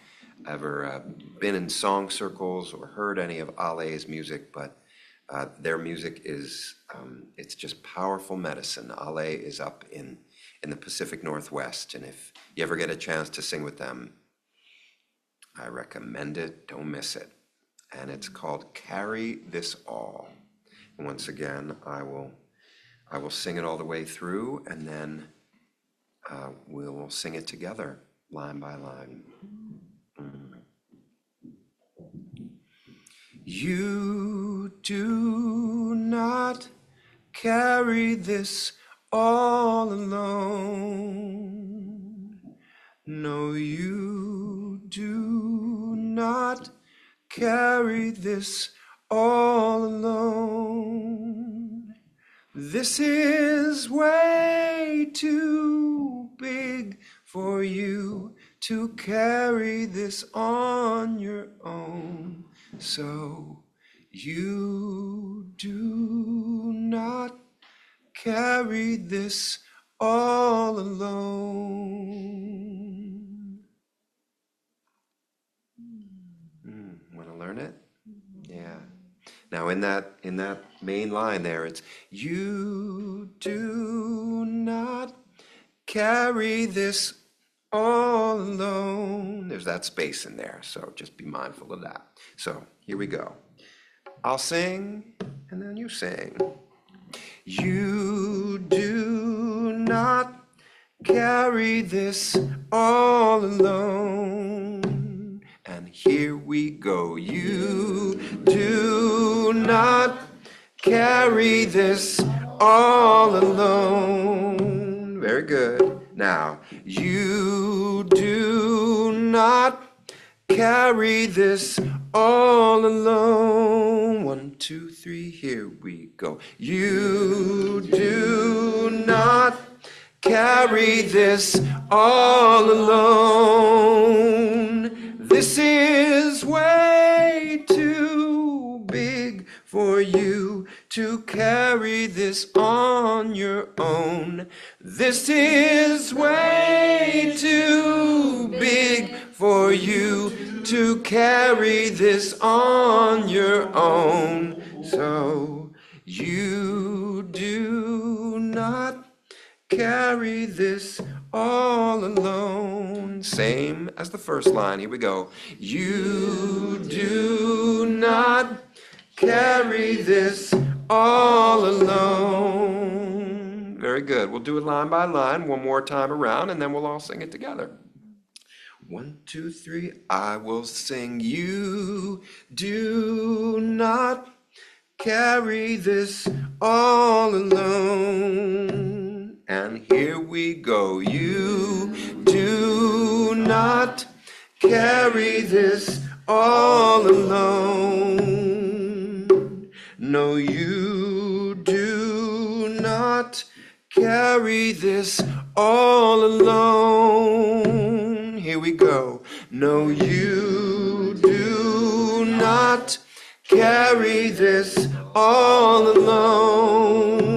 ever been in song circles or heard any of Ale's music, but their music is, it's just powerful medicine. Ale is up in the Pacific Northwest, and if you ever get a chance to sing with them, I recommend it, don't miss it. And it's called Carry This All. And once again, I will sing it all the way through, and then we'll sing it together, line by line. You do not carry this all alone. No, you do not carry this all alone. This is way too big for you to carry this on your own. So You do not carry this all alone. Want to learn it? Yeah. Now in that main line there, it's you do not carry this all alone. There's that space in there, so just be mindful of that. So here we go. I'll sing, and then you sing. You do not carry this all alone. And here we go. You do not carry this all alone. Very good. Now, you do not carry this all alone. 1, 2, 3, here we go. You do not carry this all alone. This is way too big for you to carry this on your own. This is way too big for you to carry this on your own. So you do not carry this all alone. Same as the first line. Here we go. You do not carry this all alone. Very good. We'll do it line by line one more time around, and then we'll all sing it together. 1, 2, 3, I will sing. You do not carry this all alone. And here we go. You do not carry this all alone. No, you do not carry this all alone. Here we go. No, you do not carry this all alone.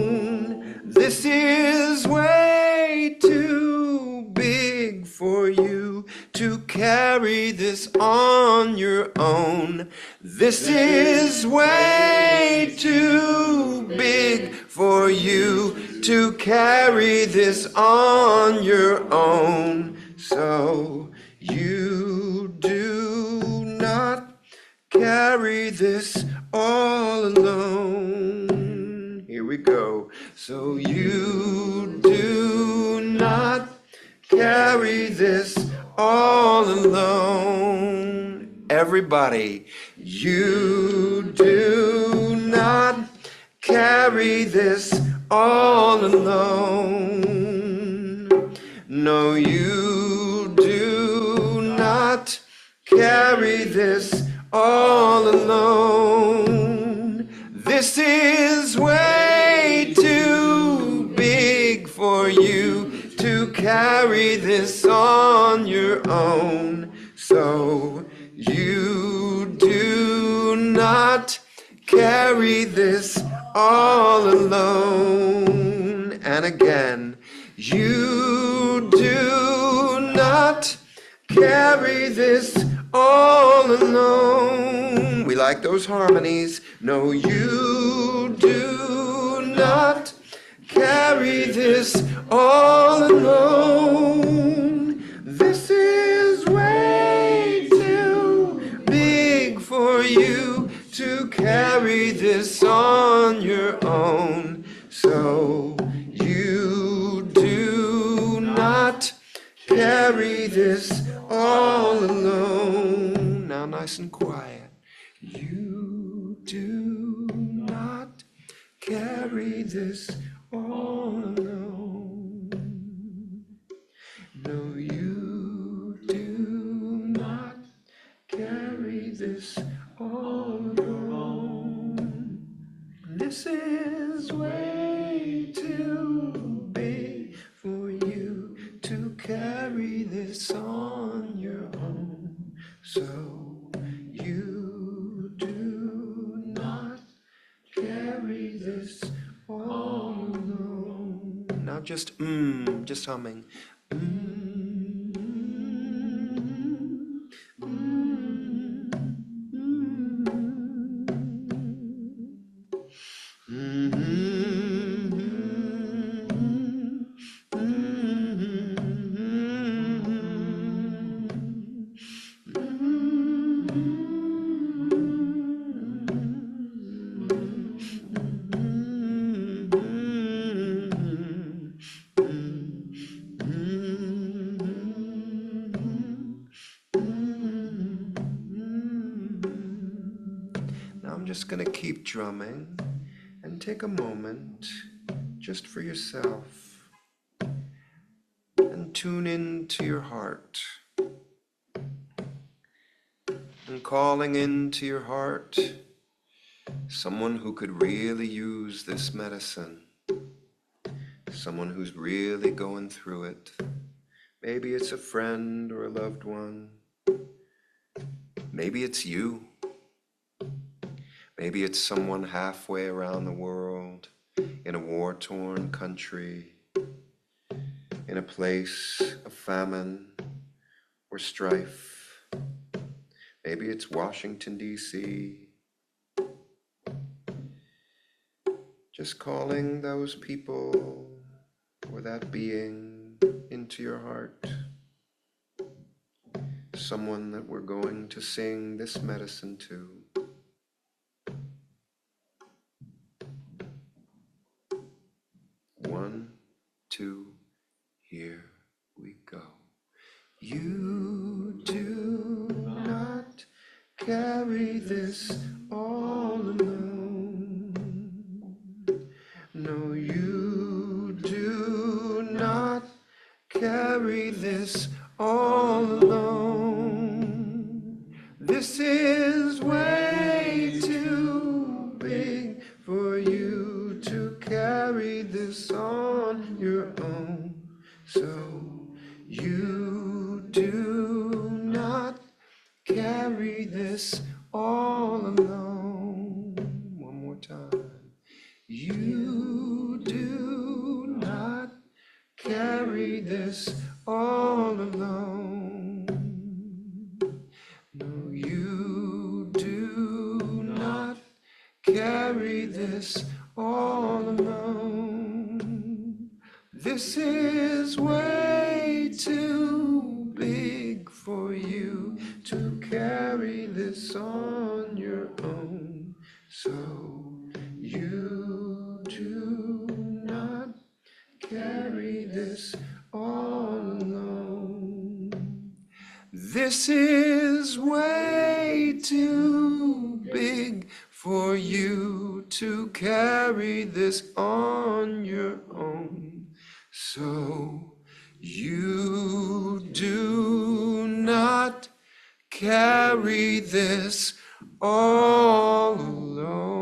This is way too big for you to carry this on your own. This is way too big for you to carry this on your own. So you do not carry this all alone. Here we go. So you do not carry this all alone. Everybody, you do not carry this all alone. No, you do not carry this all alone. This is way too big for you to carry this on your own. So you do not carry this all alone. And again, you do not carry this all alone. We like those harmonies. No, you do not carry this all alone. This is way too big for you to carry this on your own. So you do not carry this all alone. Now nice and quiet. You do not carry this all alone. No, you do not carry this all alone. This is way too big for you to carry this on your own. So you do not just humming. Now I'm just going to keep drumming and take a moment just for yourself and tune into your heart. And calling into your heart someone who could really use this medicine, someone who's really going through it. Maybe it's a friend or a loved one. Maybe it's you. Maybe it's someone halfway around the world, in a war-torn country, in a place of famine or strife. Maybe it's Washington, D.C. Just calling those people or that being into your heart. Someone that we're going to sing this medicine to. One, two, here we go. You do not carry this all alone. No, you do not carry this all alone. This is way too big for you to carry this on your own. So you do not carry this all alone. One more time. You do not carry this all alone. No, you do not carry this all alone. This is way too big for you to carry this on your own. So you do not carry this all alone. This is way too big for you to carry this on your own. So you do not carry this all alone.